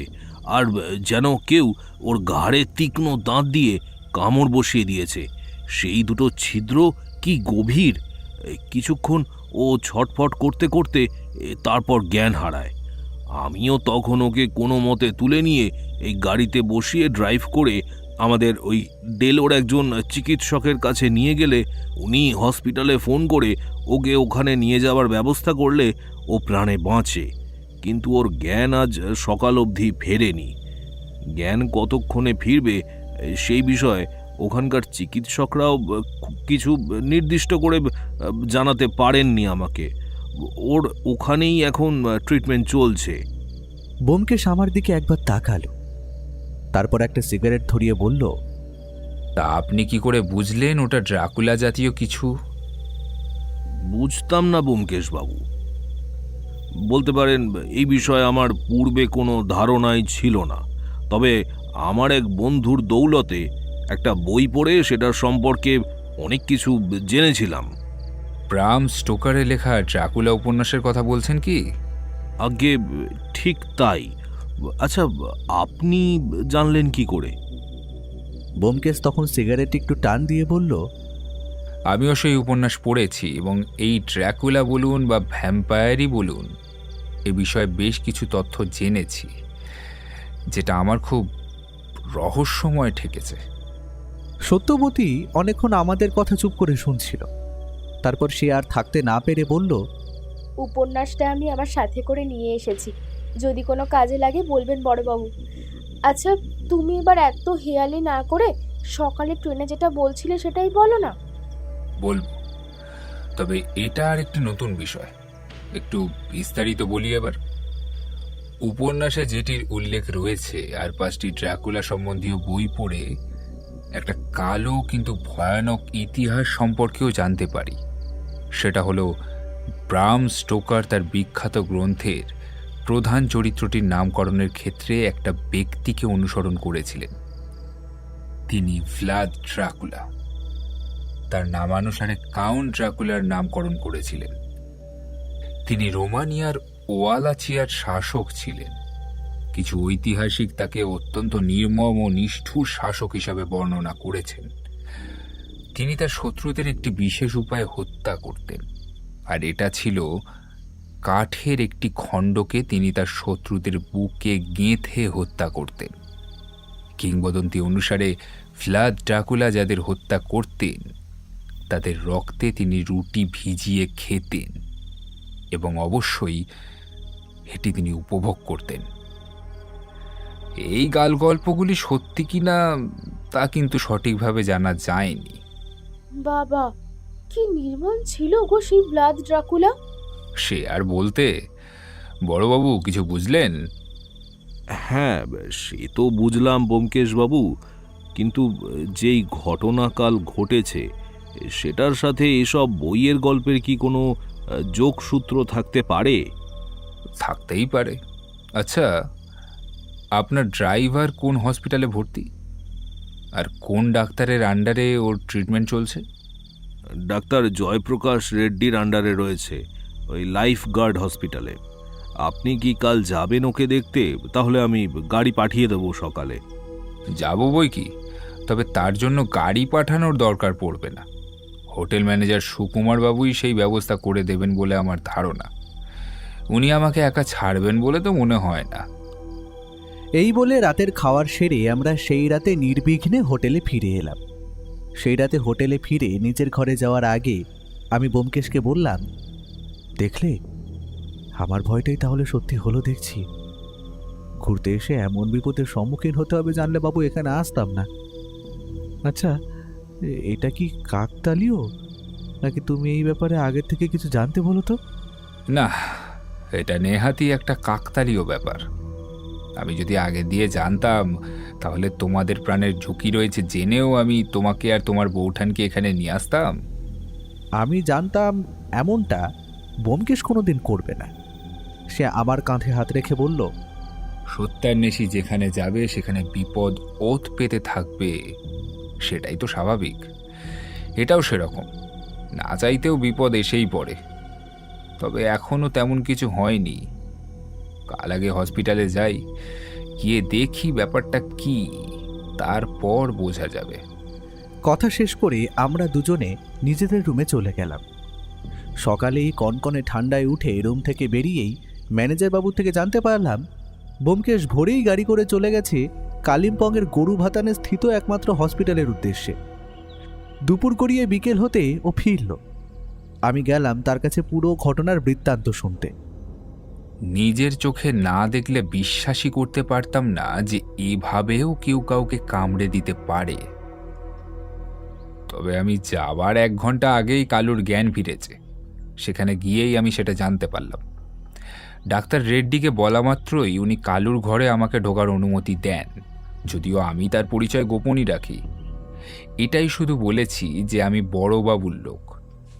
আর যেন কেউ ওর ঘাড়ে তীক্ষ্ণ দাঁত দিয়ে কামড় বসিয়ে দিয়েছে। সেই 2 ছিদ্র কি গভীর! কিছুক্ষণ ও ছটফট করতে করতে তারপর জ্ঞান হারায়। আমিও তখন ওকে কোনো মতে তুলে নিয়ে এই গাড়িতে বসিয়ে ড্রাইভ করে আমাদের ওই ডেলোর একজন চিকিৎসকের কাছে নিয়ে গেলে উনি হসপিটালে ফোন করে ওকে ওখানে নিয়ে যাওয়ার ব্যবস্থা করলে ও প্রাণে বাঁচে। কিন্তু ওর জ্ঞান আজ সকাল অবধি ফেরেনি। জ্ঞান কতক্ষণে ফিরবে সেই বিষয়ে ওখানকার চিকিৎসকরাও কিছু নির্দিষ্ট করে জানাতে পারেননি আমাকে। ওর ওখানেই এখন ট্রিটমেন্ট চলছে। ব্যোমকেশ আমার দিকে একবার তাকালো, তারপর একটা সিগারেট ধরিয়ে বলল, তা আপনি কি করে বুঝলেন ওটা ড্রাকুলা জাতীয় কিছু? বুঝতাম না ব্যোমকেশবাবু। বলতে পারেন এই বিষয়ে আমার পূর্বে কোনো ধারণাই ছিল না, তবে আমার এক বন্ধুর দৌলতে একটা বই পড়ে সেটার সম্পর্কে অনেক কিছু জেনেছিলাম। ব্রাম স্টোকারের লেখা ড্রাকুলা উপন্যাসের কথা বলছেন কি? আগে ঠিক তাই। আচ্ছা, আপনি জানলেন কি করে? ব্যোমকেশ তখন সিগারেট একটু টান দিয়ে বলল, আমিও সেই উপন্যাস পড়েছি এবং এই ড্র্যাকুলা বলুন বা ভ্যাম্পায়ারই বলুন, এ বিষয়ে বেশ কিছু তথ্য জেনেছি, যেটা আমার খুব রহস্যময় ঠেকেছে। সত্যবতী অনেকক্ষণ আমাদের কথা চুপ করে শুনছিল। তারপর সে আর থাকতে না পেরে বলল, উপন্যাসটা আমি আমার সাথে করে নিয়ে এসেছি, যদি কোনো কাজে লাগে বলবেন বড়বাবু। আচ্ছা, তুমি এবার এত হেয়ালি না করে সকালে ট্রেনে যেটা বলছিলে সেটাই বলো না। বলবো, তবে এটা আর একটি নতুন বিষয়, একটু বিস্তারিত বলি এবার। উপন্যাসে যেটির উল্লেখ রয়েছে আর 5টি ড্রাকুলা সম্বন্ধীয় বই পড়ে একটা কালো কিন্তু ভয়ানক ইতিহাস সম্পর্কেও জানতে পারি। সেটা হলো ব্রাম স্টোকার তার বিখ্যাত গ্রন্থের প্রধান চরিত্রটির নামকরণের ক্ষেত্রে একটা ব্যক্তিকে অনুসরণ করেছিলেন। তিনি ভ্লাদ ড্রাকুলা। তার নামানুসারে কাউন্ট ড্রাকুলার নামকরণ করেছিলেন। তিনি রোমানিয়ার ওয়ালাচিয়ার শাসক ছিলেন। কিছু ঐতিহাসিক তাকে অত্যন্ত নির্মম ও নিষ্ঠুর শাসক হিসাবে বর্ণনা করেছেন। তিনি তার শত্রুদের একটি বিশেষ উপায়ে হত্যা করতেন, আর এটা ছিল কাঠের একটি খণ্ডকে তিনি তার শত্রুদের বুকে গেঁথে হত্যা করতেন। কিংবদন্তি অনুসারে ভ্লাদ ড্রাকুলা যাদের হত্যা করতেন তাদের রক্তে তিনি রুটি ভিজিয়ে খেতেন এবং অবশ্যই এটি তিনি উপভোগ করতেন। এই গালগল্পগুলি সত্যি কিনা তা কিন্তু সঠিকভাবে জানা যায়নি। বাবা, কি নির্মম ছিল গো সেই ব্লাড ড্রাকুলা। সে আর বলতে। বড়বাবু কিছু বুঝলেন? হ্যাঁ, সে তো বুঝলাম ব্যোমকেশবাবু, কিন্তু যেই ঘটনাকাল ঘটেছে সেটার সাথে এসব বইয়ের গল্পের কি কোনো যোগসূত্র থাকতে পারে? থাকতেই পারে। আচ্ছা, আপনার ড্রাইভার কোন হসপিটালে ভর্তি আর কোন ডাক্তারের আন্ডারে ওর ট্রিটমেন্ট চলছে? ডাক্তার জয়প্রকাশ রেড্ডির আন্ডারে রয়েছে, ওই লাইফ গার্ড হসপিটালে। আপনি কি কাল যাবেন ওকে দেখতে? তাহলে আমি গাড়ি পাঠিয়ে দেবো সকালে। যাব বই কি, তবে তার জন্য গাড়ি পাঠানোর দরকার পড়বে না। হোটেল ম্যানেজার সুকুমার বাবুই সেই ব্যবস্থা করে দেবেন বলে আমার ধারণা। উনি আমাকে একা ছাড়বেন বলে তো মনে হয় না। এই বলে রাতের খাওয়ার সেরে আমরা সেই রাতে নির্বিঘ্নে হোটেলে ফিরে এলাম। সেই রাতে হোটেলে ফিরে নিজের ঘরে যাওয়ার আগে আমি ব্যোমকেশকে বললাম, দেখলে, আমার ভয়টাই তাহলে সত্যি হলো দেখছি। ঘুরতে এসে এমন বিপদের সম্মুখীন হতে হবে জানলে বাবু এখানে আসতাম না। আচ্ছা, এটা কি কাকতালীয়, নাকি তুমি এই ব্যাপারে আগের থেকে কিছু জানতে বলো তো? না, এটা নেহাতি একটা কাকতালীয় ব্যাপার। আমি যদি আগে দিয়ে জানতাম তাহলে তোমাদের প্রাণের ঝুঁকি রয়েছে জেনেও আমি তোমাকে আর তোমার বউঠানকে এখানে নিয়ে আসতাম? আমি জানতাম এমনটা ব্যোমকেশ কোনোদিন করবে না। সে আমার কাঁধে হাত রেখে বলল, সত্যান্বেষী যেখানে যাবে সেখানে বিপদ ওত পেতে থাকবে, সেটাই তো স্বাভাবিক। এটাও সেরকম, না চাইতেও বিপদ এসেই পড়ে। তবে এখনো তেমন কিছু হয়নি। কাল আগে হসপিটালে যাই, গিয়ে দেখি ব্যাপারটা কি, তারপর বোঝা যাবে। কথা শেষ করে আমরা দুজনে নিজেদের রুমে চলে গেলাম। সকালেই কনকনে ঠান্ডায় উঠে রুম থেকে বেরিয়েই ম্যানেজার বাবুর থেকে জানতে পারলাম ব্যোমকেশ ভোরেই গাড়ি করে চলে গেছে কালিম্পংয়ের গরু ভাতানে স্থিত একমাত্র হসপিটালের উদ্দেশ্যে। দুপুর গড়িয়ে বিকেল হতে ও ফিরল। আমি গেলাম তার কাছে পুরো ঘটনার বৃত্তান্ত শুনতে। নিজের চোখে না দেখলে বিশ্বাসই করতে পারতাম না যে এভাবেও কেউ কাউকে কামড়ে দিতে পারে। তবে আমি যাবার 1 ঘন্টা আগেই কালুর জ্ঞান ফিরেছে। সেখানে গিয়েই আমি সেটা জানতে পারলাম। ডাক্তার রেড্ডিকে বলা মাত্রই উনি কালুর ঘরে আমাকে ঢোকার অনুমতি দেন, যদিও আমি তার পরিচয় গোপনই রাখি। এটাই শুধু বলেছি যে আমি বড়বাবুর লোক।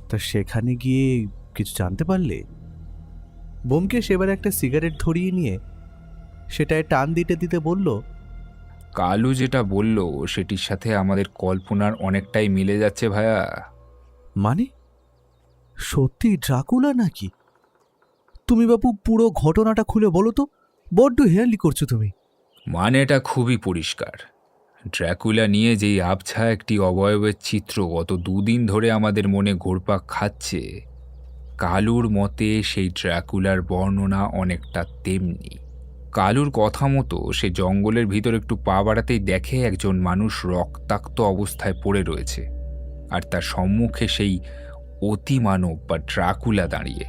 তা সেখানে গিয়ে কিছু জানতে পারলে? ব্যোমকেশ এবার একটা সিগারেট ধরিয়ে নিয়ে সেটায় টান দিতে দিতে বলল, কালু যেটা বলল সেটির সাথে আমাদের কল্পনার অনেকটাই মিলে যাচ্ছে ভাইয়া। মানে সত্যি ড্রাকুলা নাকি? তুমি বাপু পুরো ঘটনাটা খুলে বলো তো, বড্ড হেয়ালি করছো তুমি। মানেটা খুবই পরিষ্কার। ড্র্যাকুলা নিয়ে যেই আবছা একটি অবয়বের চিত্র গত 2 দিন ধরে আমাদের মনে ঘুরপাক খাচ্ছে, কালুর মতে সেই ড্র্যাকুলার বর্ণনা অনেকটা তেমনি। কালুর কথা মতো সে জঙ্গলের ভিতর একটু পা বাড়াতেই দেখে একজন মানুষ রক্তাক্ত অবস্থায় পড়ে রয়েছে, আর তার সম্মুখে সেই অতিমানব বা ড্রাকুলা দাঁড়িয়ে।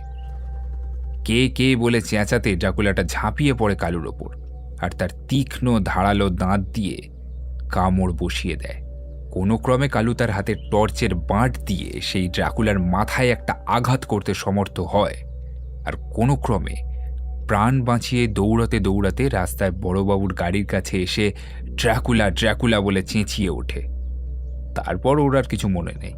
কে কে বলে চেঁচাতে ড্রাকুলাটা ঝাঁপিয়ে পড়ে কালুর ওপর, আর তার তীক্ষ্ণ ধারালো দাঁত দিয়ে কামড় বসিয়ে দেয়। কোনো ক্রমে কালু তার হাতের টর্চের বাঁট দিয়ে সেই ড্রাকুলার মাথায় একটা আঘাত করতে সমর্থ হয়, আর কোনো ক্রমে প্রাণ বাঁচিয়ে দৌড়াতে দৌড়াতে রাস্তায় বড়বাবুর গাড়ির কাছে এসে ড্রাকুলা ড্রাকুলা বলে চেঁচিয়ে ওঠে। তারপর ওর আর কিছু মনে নেই।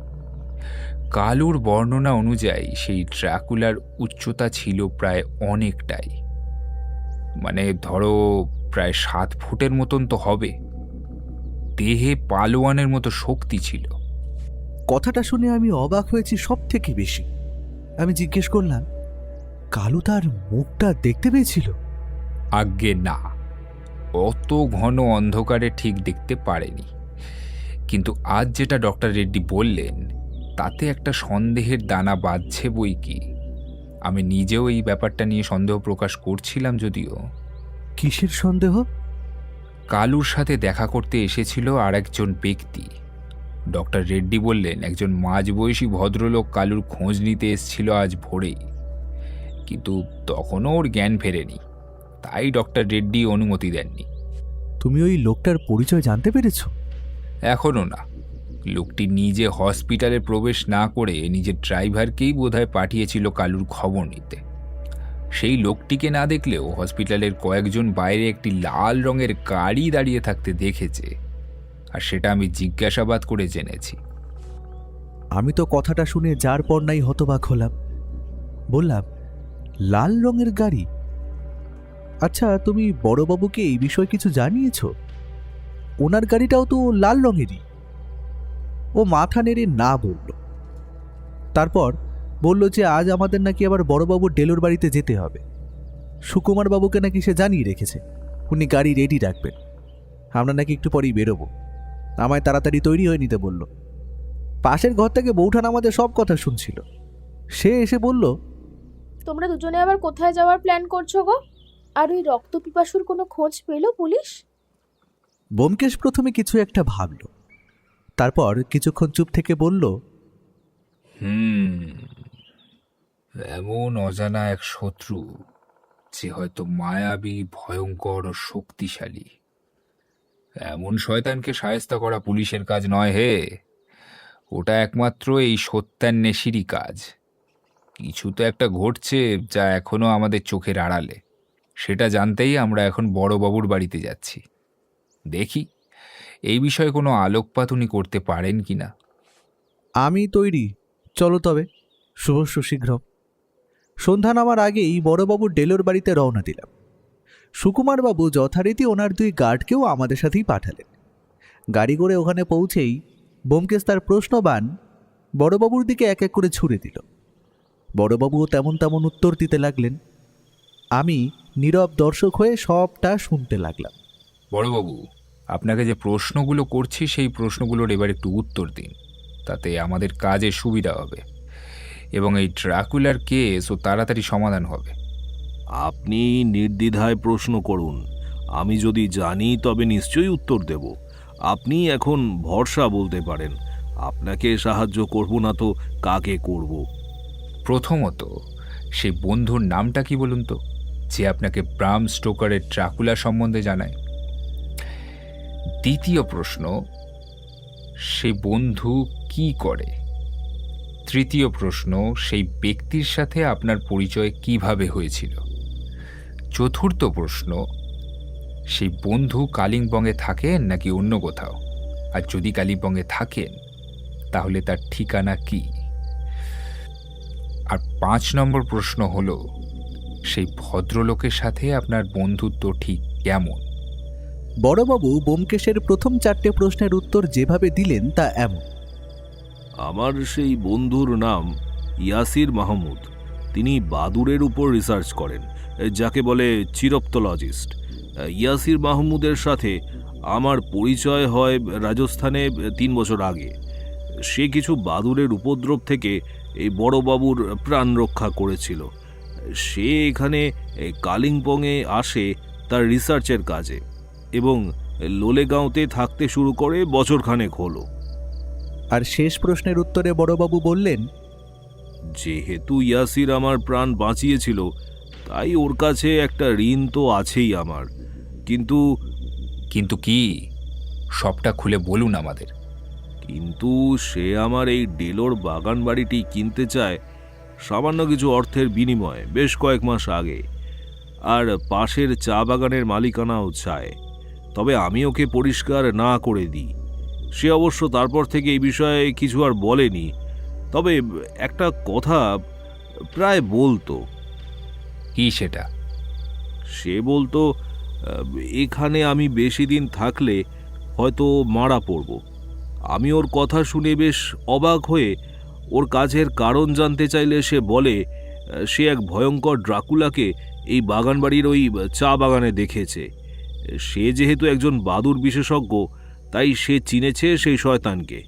কালুর বর্ণনা অনুযায়ী সেই ড্রাকুলার উচ্চতা ছিল প্রায় অনেকটাই, মানে ধরো প্রায় 7 ফুটের মতন তো হবে। দেহে পালোয়ানের মতো শক্তি ছিল। কথাটা শুনে আমি অবাক হয়েছি সব থেকে বেশি। আমি জিজ্ঞেস করলাম, কালু তার মুখটা দেখতে পেয়েছিল? আজ্ঞে না, অত ঘন অন্ধকারে ঠিক দেখতে পারেনি, কিন্তু আজ যেটা ডক্টর রেড্ডি বললেন তাতে একটা সন্দেহের দানা বাঁধছে বই কি। আমি নিজেও এই ব্যাপারটা নিয়ে সন্দেহ প্রকাশ করছিলাম, যদিও। কিসের সন্দেহ? কালুর সাথে দেখা করতে এসেছিল আর একজন ব্যক্তি। ডক্টর রেড্ডি বললেন একজন মাঝবয়সী ভদ্রলোক কালুর খোঁজ নিতে এসেছিল আজ ভোরেই, কিন্তু তখনও ওর জ্ঞান ফেরেনি, তাই ডক্টর রেড্ডি অনুমতি দেননি। তুমি ওই লোকটার পরিচয় জানতে পেরেছো? এখনও না। লোকটি নিজে হসপিটালে প্রবেশ না করে নিজের ড্রাইভারকেই বোধহয় পাঠিয়েছিল কালুর খবর নিতে। সেই লোকটিকে না দেখলেও হসপিটালের কয়েকজন বাইরে একটি লাল রঙের গাড়ি দাঁড়িয়ে থাকতে দেখেছে, আর সেটা আমি জিজ্ঞাসাবাদ করে জেনেছি। আমি তো কথাটা শুনে যার পর নাই হতবাক হলাম। বললাম, লাল রঙের গাড়ি? আচ্ছা, তুমি বড়বাবুকে এই বিষয়ে কিছু জানিয়েছো? ওনার গাড়িটাও তো লাল রঙেরই। ও মাথা নেড়ে না বলল। তারপর বলল যে আজ আমাদের নাকি আবার বড়বাবুর ডেলোর বাড়িতে যেতে হবে। সুকুমার বাবুকে নাকি সে জানিয়ে রেখেছে উনি গাড়ি রেডি রাখবেন। আমরা নাকি একটু পরেই বেরোবো। আমায় তাড়াতাড়ি তৈরি হয়ে নিতে বলল। পাশের ঘর থেকে বৌঠান আমাদের সব কথা শুনছিল। সে এসে বলল, তোমরা দুজনে আবার কোথায় যাওয়ার প্ল্যান করছো গো? আর ওই রক্তপিপাসুর কোনো খোঁজ পেল পুলিশ? ব্যোমকেশ প্রথমে কিছু একটা ভাবল, তারপর কিছুক্ষণ চুপ থেকে বলল, এমন অজানা এক শত্রু যে হয়তো মায়াবী, ভয়ঙ্কর ও শক্তিশালী। এমন শয়তানকে শায়েস্তা করা পুলিশের কাজ নয় হে, ওটা একমাত্র এই সত্যান্বেষীরই কাজ। কিছু তো একটা ঘটছে যা এখনো আমাদের চোখের আড়ালে। সেটা জানতেই আমরা এখন বড়বাবুর বাড়িতে যাচ্ছি। দেখি এই বিষয়ে কোনো আলোকপাত উনি করতে পারেন কিনা। আমি তৈরি, চলো তবে, শুভস্য শীঘ্র। সন্ধ্যা নামার আগেই বড়বাবুর ডেলোর বাড়িতে রওনা দিলাম। সুকুমারবাবু যথারীতি ওনার 2 গার্ডকেও আমাদের সাথেই পাঠালেন। গাড়ি করে ওখানে পৌঁছেই ব্যোমকেশ তার প্রশ্নবাণ বড়বাবুর দিকে এক এক করে ছুড়ে দিল। বড়বাবুও তেমন তেমন উত্তর দিতে লাগলেন। আমি নীরব দর্শক হয়ে সবটা শুনতে লাগলাম। বড়বাবু, আপনাকে যে প্রশ্নগুলো করছি সেই প্রশ্নগুলোর এবার একটু উত্তর দিন, তাতে আমাদের কাজে সুবিধা হবে এবং এই ড্রাকুলার কেসও তাড়াতাড়ি সমাধান হবে। আপনি নির্দ্বিধায় প্রশ্ন করুন। আমি যদি জানি তবে নিশ্চয়ই উত্তর দেব। আপনি এখন ভরসা বলতে পারেন। আপনাকে সাহায্য করব না তো কাকে করব? প্রথমত, সেই বন্ধুর নামটা কি বলুন তো, যে আপনাকে ব্রাম স্টোকারের ড্রাকুলা সম্বন্ধে জানায়। দ্বিতীয় প্রশ্ন, সেই বন্ধু কি করে। তৃতীয় প্রশ্ন, সেই ব্যক্তির সাথে আপনার পরিচয় কিভাবে হয়েছিল। চতুর্থ প্রশ্ন, সেই বন্ধু কালিম্পংয়ে থাকেন নাকি অন্য কোথাও, আর যদি কালিম্পংয়ে থাকেন তাহলে তার ঠিকানা কি। আর 5 নম্বর প্রশ্ন হলো, সেই ভদ্রলোকের সাথে আপনার বন্ধুত্ব ঠিক কেমন? বড়বাবু ব্যোমকেশের প্রথম 4টে প্রশ্নের উত্তর যেভাবে দিলেন তা এমন। আমার সেই বন্ধুর নাম ইয়াসির মাহমুদ। তিনি বাদুড়ের উপর রিসার্চ করেন, যাকে বলে চিরপ্তোলজিস্ট। ইয়াসির মাহমুদের সাথে আমার পরিচয় হয় রাজস্থানে 3 বছর আগে। সে কিছু বাদুড়ের উপদ্রব থেকে এই বড়বাবুর প্রাণ রক্ষা করেছিল। সে এখানে কালিম্পংয়ে আসে তার রিসার্চের কাজে এবং লোলেগাঁওতে থাকতে শুরু করে বছরখানেক হলো। আর শেষ প্রশ্নের উত্তরে বড়বাবু বললেন, যেহেতু ইয়াসির আমার প্রাণ বাঁচিয়েছিল, তাই ওর কাছে একটা ঋণ তো আছেই আমার। কিন্তু কিন্তু কি? সবটা খুলে বলুন আমাদের। কিন্তু সে আমার এই ডেলোর বাগান বাড়িটি কিনতে চায় সামান্য কিছু অর্থের বিনিময়ে বেশ কয়েক মাস আগে, আর পাশের চা বাগানের মালিকানাও চায়। তবে আমি ওকে পরিষ্কার না করে দিই। সে অবশ্য তারপর থেকে এই বিষয়ে কিছু আর বলেনি, তবে একটা কথা প্রায় বলতো। কি সেটা? সে বলতো, এখানে আমি বেশি দিন থাকলে হয়তো মারা পড়ব। আমি ওর কথা শুনে বেশ অবাক হয়ে ওর কাজের কারণ জানতে চাইলে সে বলে সে এক ভয়ঙ্কর ড্রাকুলাকে এই বাগানবাড়ির ওই চা বাগানে দেখেছে। সে যেহেতু একজন বাদুড় বিশেষজ্ঞ, তাই সে চিনেছে সেই শয়তানকে।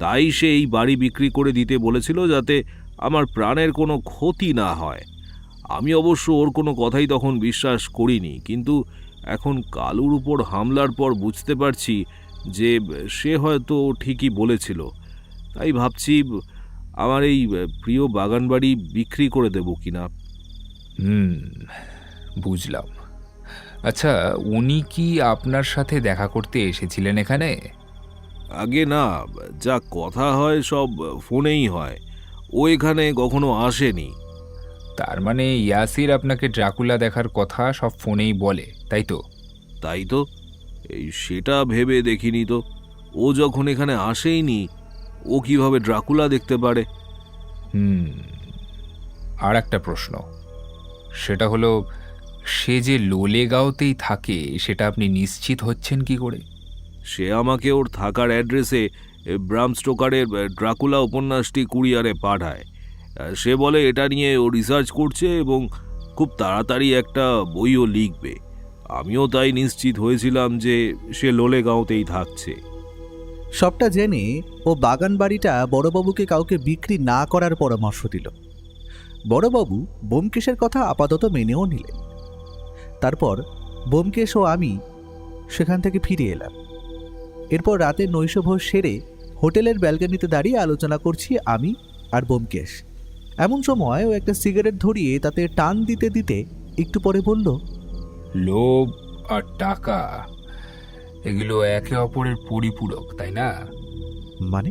তাই সে এই বাড়ি বিক্রি করে দিতে বলেছিল, যাতে আমার প্রাণের কোনো ক্ষতি না হয়। আমি অবশ্য ওর কোনো কথাই তখন বিশ্বাস করিনি, কিন্তু এখন কালুর উপর হামলার পর বুঝতে পারছি যে সে হয়তো ঠিকই বলেছিল। তাই ভাবছি আমার এই প্রিয় বাগানবাড়ি বিক্রি করে দেব কিনা। বুঝলাম। আচ্ছা, উনি কি আপনার সাথে দেখা করতে এসেছিলেন এখানে? আগে না, যা কথা হয় সব ফোনেই হয়। ও এখানে কখনো আসেনি। তার মানে ইয়াসির আপনাকে ড্রাকুলা দেখার কথা সব ফোনেই বলে, তাই তো? তাই তো, সেটা ভেবে দেখিনি তো। ও যখন এখানে আসেইনি, ও কিভাবে ড্রাকুলা দেখতে পারে? আর একটা প্রশ্ন, সেটা হলো, সে যে লোলেগাঁওতেই থাকে সেটা আপনি নিশ্চিত হচ্ছেন কি করে? সে আমাকে ওর থাকার অ্যাড্রেসে ব্রাম স্টোকারের ড্রাকুলা উপন্যাসটি কুরিয়ারে পাঠায়। সে বলে এটা নিয়ে ও রিসার্চ করছে এবং খুব তাড়াতাড়ি একটা বইও লিখবে। আমিও তাই নিশ্চিত হয়েছিলাম যে সে লোলেগাঁওতেই থাকছে। সবটা জেনে ও বাগান বাড়িটা বড়বাবুকে কাউকে বিক্রি না করার পরামর্শ দিল। বড়বাবু ব্যোমকেশের কথা আপাতত মেনেও নিলেন। তারপর ব্যোমকেশ ও আমি সেখান থেকে ফিরে এলাম। এরপর রাতে নৈশভোজ সেরে হোটেলের ব্যালকনিতে দাঁড়িয়ে আলোচনা করছি আমি আর ব্যোমকেশ। এমন সময় ও একটা সিগারেট ধরিয়ে তাতে টান দিতে দিতে একটু পরে বলল, লোভ আর টাকা এগুলো একে অপরের পরিপূরক, তাই না? মানে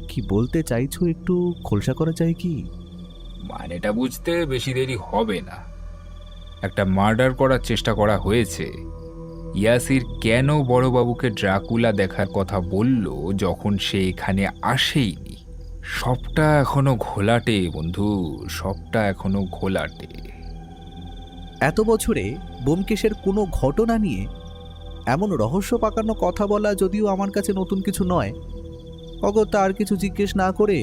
কি বলতে চাইছো একটু খোলসা করা যায় কি? মানেটা বুঝতে বেশি দেরি হবে না। একটা মার্ডার করার চেষ্টা করা হয়েছে। ইয়াসির কেন বড়বাবুকে ড্রাকুলা দেখার কথা বলল যখন সে এখানে আসেইনি? সবটা এখনো ঘোলাটে বন্ধু, সবটা এখনো ঘোলাটে। এত বছরে ব্যোমকেশের কোনো ঘটনা নিয়ে এমন রহস্য পাকানো কথা বলা যদিও আমার কাছে নতুন কিছু নয়। অগত্যা আর কিছু জিজ্ঞেস না করে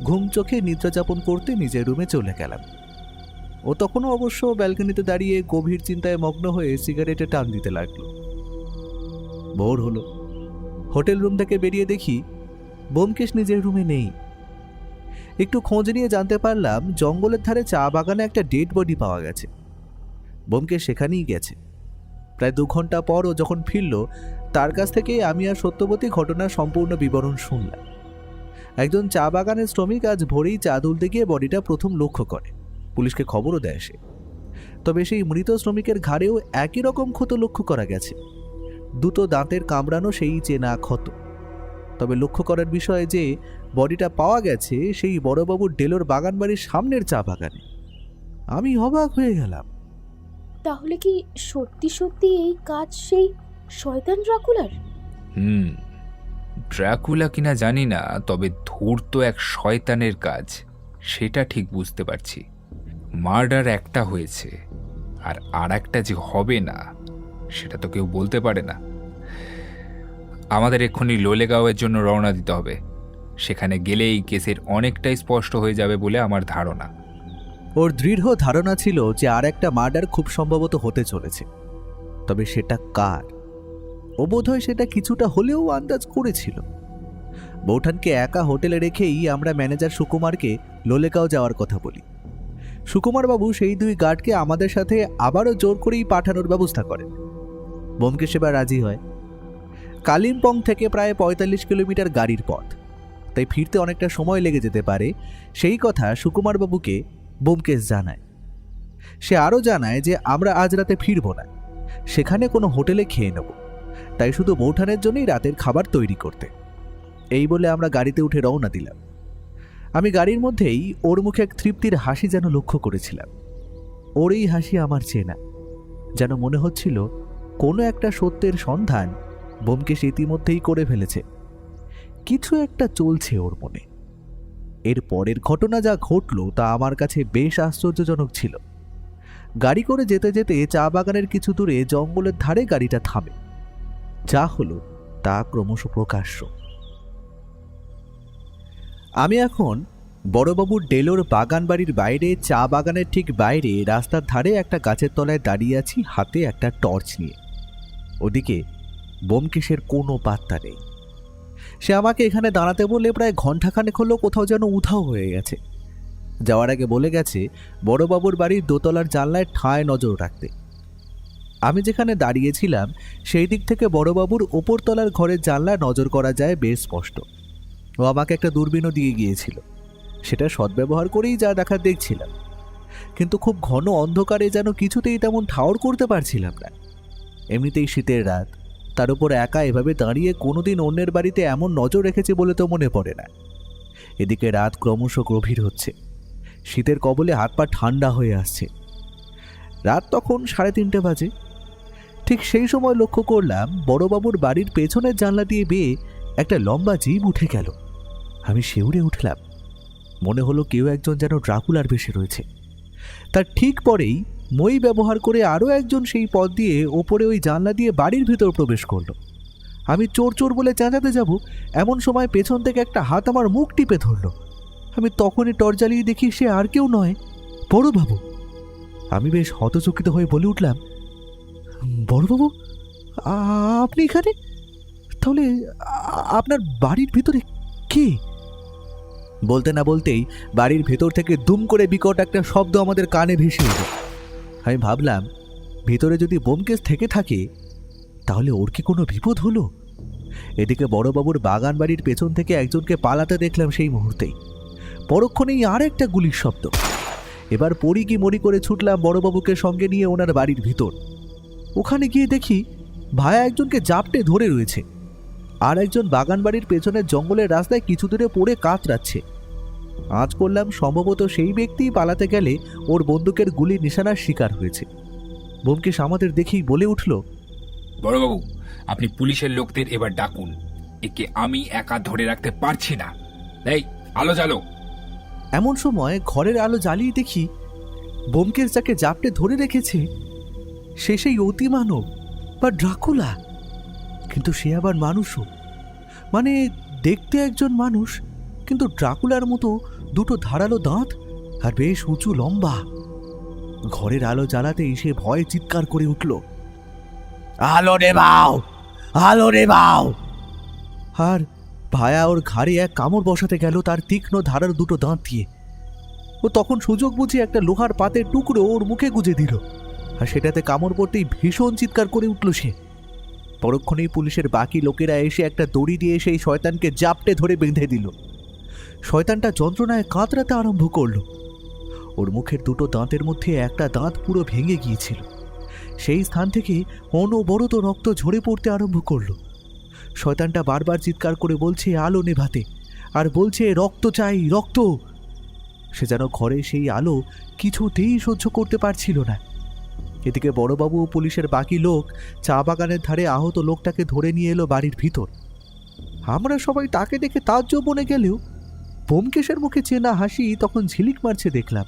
ঘুম চোখে নিদ্রাযাপন করতে নিজের রুমে চলে গেলাম। ও তখনও অবশ্য ব্যালকনিতে দাঁড়িয়ে গভীর চিন্তায় মগ্ন হয়ে সিগারেটে টান দিতে লাগলো। ভোর হলো। হোটেল রুম থেকে বেরিয়ে দেখি ব্যোমকেশ নিজের রুমে নেই। একটু খোঁজ নিয়ে জানতে পারলাম জঙ্গলের ধারে চা বাগানে একটা ডেড বডি পাওয়া গেছে। ব্যোমকেশ সেখানেই গেছে। প্রায় 2 ঘন্টা পর ও যখন ফিরল, তার কাছ থেকে আমি আর সত্যবতী ঘটনার সম্পূর্ণ বিবরণ শুনলাম। একজন চা বাগানের শ্রমিক আজ ভোরেই চা তুলতে গিয়ে বডিটা প্রথম লক্ষ্য করে। পুলিশকে খবরও দেয় সে। তবে সেই মৃত শ্রমিকের ঘাড়েও একই রকম ক্ষত লক্ষ্য করা গেছে। দুটো দাঁতের কামড়ানো সেই চেনা ক্ষত। তবে লক্ষ্য করার বিষয় যে বডিটা পাওয়া গেছে সেই বড়বাবুর ডেলোর বাগান বাড়ির সামনের চা বাগানে। আমি অবাক হয়ে গেলাম। তাহলে কি সত্যি সত্যি এই কাজ সেই শয়তান ড্রাকুলার? ড্রাকুলা কিনা জানি না, তবে ধূর্ত এক শয়তানের কাজ সেটা ঠিক বুঝতে পারছি। মার্ডার একটা হয়েছে, আর একটা যে হবে না সেটা তো কেউ বলতে পারে না। আমাদের এক্ষুনি লোলেগাঁওয়ের জন্য রওনা দিতে হবে। সেখানে গেলেই কেসের অনেকটাই স্পষ্ট হয়ে যাবে বলে আমার ধারণা। ওর দৃঢ় ধারণা ছিল যে আর একটা মার্ডার খুব সম্ভবত হতে চলেছে, তবে সেটা কার ও বোধহয় সেটা কিছুটা হলেও আন্দাজ করেছিল। বৌঠানকে একা হোটেলে রেখেই আমরা ম্যানেজার সুকুমারকে লোলেগাঁও যাওয়ার কথা বলি। সুকুমারবাবু সেই 2 গার্ডকে আমাদের সাথে আবারও জোর করেই পাঠানোর ব্যবস্থা করেন। ব্যোমকেশ এবার রাজি হয়। কালিম্পং থেকে প্রায় 45 কিলোমিটার গাড়ির পথ, তাই ফিরতে অনেকটা সময় লেগে যেতে পারে, সেই কথা সুকুমারবাবুকে ব্যোমকেশ জানায়। সে আরও জানায় যে আমরা আজ রাতে ফিরব না, সেখানে কোনো হোটেলে খেয়ে নেব, তাই শুধু বৌঠানের জন্যই রাতের খাবার তৈরি করতে। এই বলে আমরা গাড়িতে উঠে রওনা দিলাম। আমি গাড়ির মধ্যেই ওর মুখে এক তৃপ্তির হাসি যেন লক্ষ্য করেছিলাম। ওর এই হাসি আমার চেনা, যেন মনে হচ্ছিল কোনো একটা সত্যের সন্ধান ব্যোমকেশ ইতিমধ্যেই করে ফেলেছে। কিছু একটা চলছে ওর মনে। এর পরের ঘটনা যা ঘটল তা আমার কাছে বেশ আশ্চর্যজনক ছিল। গাড়ি করে যেতে যেতে চা বাগানের কিছু দূরে জঙ্গলের ধারে গাড়িটা থামে। যা হলো তা ক্রমশ প্রকাশ্য। আমি এখন বড়বাবুর ডেলোর বাগান বাড়ির বাইরে, চা বাগানের ঠিক বাইরে রাস্তার ধারে একটা গাছের তলায় দাঁড়িয়ে আছি, হাতে একটা টর্চ নিয়ে। ওদিকে ব্যোমকেশের কোনো পাত্তা নেই। সে আমাকে এখানে দাঁড়াতে বলে প্রায় ঘণ্টাখানেক হলো কোথাও যেন উধাও হয়ে গেছে। যাওয়ার আগে বলে গেছে বড়বাবুর বাড়ির দোতলার জানলায় ঠায় নজর রাখতে। আমি যেখানে দাঁড়িয়েছিলাম সেই দিক থেকে বড়বাবুর ওপরতলার ঘরের জানলায় নজর করা যায় বেশ স্পষ্ট। ও আমাকে একটা দূরবীনও দিয়ে গিয়েছিল, সেটা সদ্ব্যবহার করেই যা দেখার দেখছিলাম। কিন্তু খুব ঘন অন্ধকারে যেন কিছুতেই তেমন ঠাউর করতে পারছিলাম না। এমনিতেই শীতের রাত, তার উপর একা এভাবে দাঁড়িয়ে কোনোদিন অন্যের বাড়িতে এমন নজর রেখেছে বলে তো মনে পড়ে না। এদিকে রাত ক্রমশ গভীর হচ্ছে, শীতের কবলে হাত পা ঠান্ডা হয়ে আসছে। রাত তখন 3:30 বাজে। ঠিক সেই সময় লক্ষ্য করলাম বড়বাবুর বাড়ির পেছনের জানলা দিয়ে বেয়ে একটা লম্বা জিভ উঠে গেল। আমি শিউরে উঠলাম। মনে হলো কেউ একজন যেন ড্রাকুলার বেশে রয়েছে। তার ঠিক পরেই মই ব্যবহার করে আরও একজন সেই পথ দিয়ে ওপরে ওই জানলা দিয়ে বাড়ির ভিতর প্রবেশ করলো। আমি চোর চোর বলে চেঁচাতে যাব, এমন সময় পেছন থেকে একটা হাত আমার মুখ টিপে ধরলো। আমি তখনই টর্চ জ্বালিয়ে দেখি সে আর কেউ নয়, বড়বাবু। আমি বেশ হতচকিত হয়ে বলে উঠলাম, বড়বাবু আপনি এখানে? তাহলে আপনার বাড়ির ভিতরে কে? বলতে না বলতেই বাড়ির ভেতর থেকে দুম করে বিকট একটা শব্দ আমাদের কানে ভেসে এলো। আমি ভাবলাম ভিতরে যদি ব্যোমকেশ থেকে থাকে তাহলে ওর কি কোনো বিপদ হলো? এদিকে বড়বাবুর বাগান বাড়ির পেছন থেকে একজনকে পালাতে দেখলাম সেই মুহূর্তেই। পরক্ষণেই আর একটা গুলির শব্দ। এবার পড়ি কি মরি করে ছুটলাম বড়বাবুকে সঙ্গে নিয়ে ওনার বাড়ির ভিতর। ওখানে গিয়ে দেখি ভায়া একজনকে জাপটে ধরে রয়েছে, আর একজন বাগান বাড়ির পেছনের জঙ্গলের রাস্তায় কিছু দূরে পড়ে কাতরাচ্ছে। আজ করলাম সম্ভবত সেই ব্যক্তি পালাতে গেলে ওর বন্দুকের গুলির নিশানার শিকার হয়েছে। ব্যোমকেশ আমাদের দেখেই বলে উঠল, বড়বাবু, আপনি পুলিশের লোকদের এবার ডাকুন, একে আমি একা ধরে রাখতে পারছি না। এই আলো জ্বালো। এমন সময় ঘরের আলো জ্বালিয়ে দেখি ব্যোমকেশ যাকে জাপটে ধরে রেখেছে সে সেই অতিমানব বা ড্রাকুলা। কিন্তু সে আবার মানুষও, মানে দেখতে একজন মানুষ, কিন্তু ড্রাকুলার মতো দুটো ধারালো দাঁত আর বেশ উঁচু লম্বা। ঘরের আলো জ্বালাতেই সে ভয়ে চিৎকার করে উঠল, আলো নেভাও, আলো নেভাও। আর ভায়া ওর ঘাড়ে এক কামড় বসাতে গেল তার তীক্ষ্ণ ধারার দুটো দাঁত দিয়ে। ও তখন সুযোগ বুঝে একটা লোহার পাতের টুকরো ওর মুখে গুজে দিল, আর সেটাতে কামড় পড়তেই ভীষণ চিৎকার করে উঠল সে। পরক্ষণেই পুলিশের বাকি লোকেরা এসে একটা দড়ি দিয়ে সেই শয়তানকে জাপটে ধরে বেঁধে দিল। শয়তানটা যন্ত্রণায় কাতরাতে আরম্ভ করলো। ওর মুখের দুটো দাঁতের মধ্যে একটা দাঁত পুরো ভেঙে গিয়েছিল। সেই স্থান থেকে অনবরত রক্ত ঝরে পড়তে আরম্ভ করলো। শয়তানটা বারবার চিৎকার করে বলছে আলো নেভাতে, আর বলছে রক্ত চাই, রক্ত। সে যেন ঘরে সেই আলো কিছুতেই সহ্য করতে পারছিল না। এদিকে বড়বাবু ও পুলিশের বাকি লোক চা বাগানের ধারে আহত লোকটাকে ধরে নিয়ে এলো বাড়ির ভিতর। আমরা সবাই তাকে দেখে তাজ্জব বনে গেলেও ব্যোমকেশের মুখে চেনা হাসি তখন ঝিলিক মারছে দেখলাম।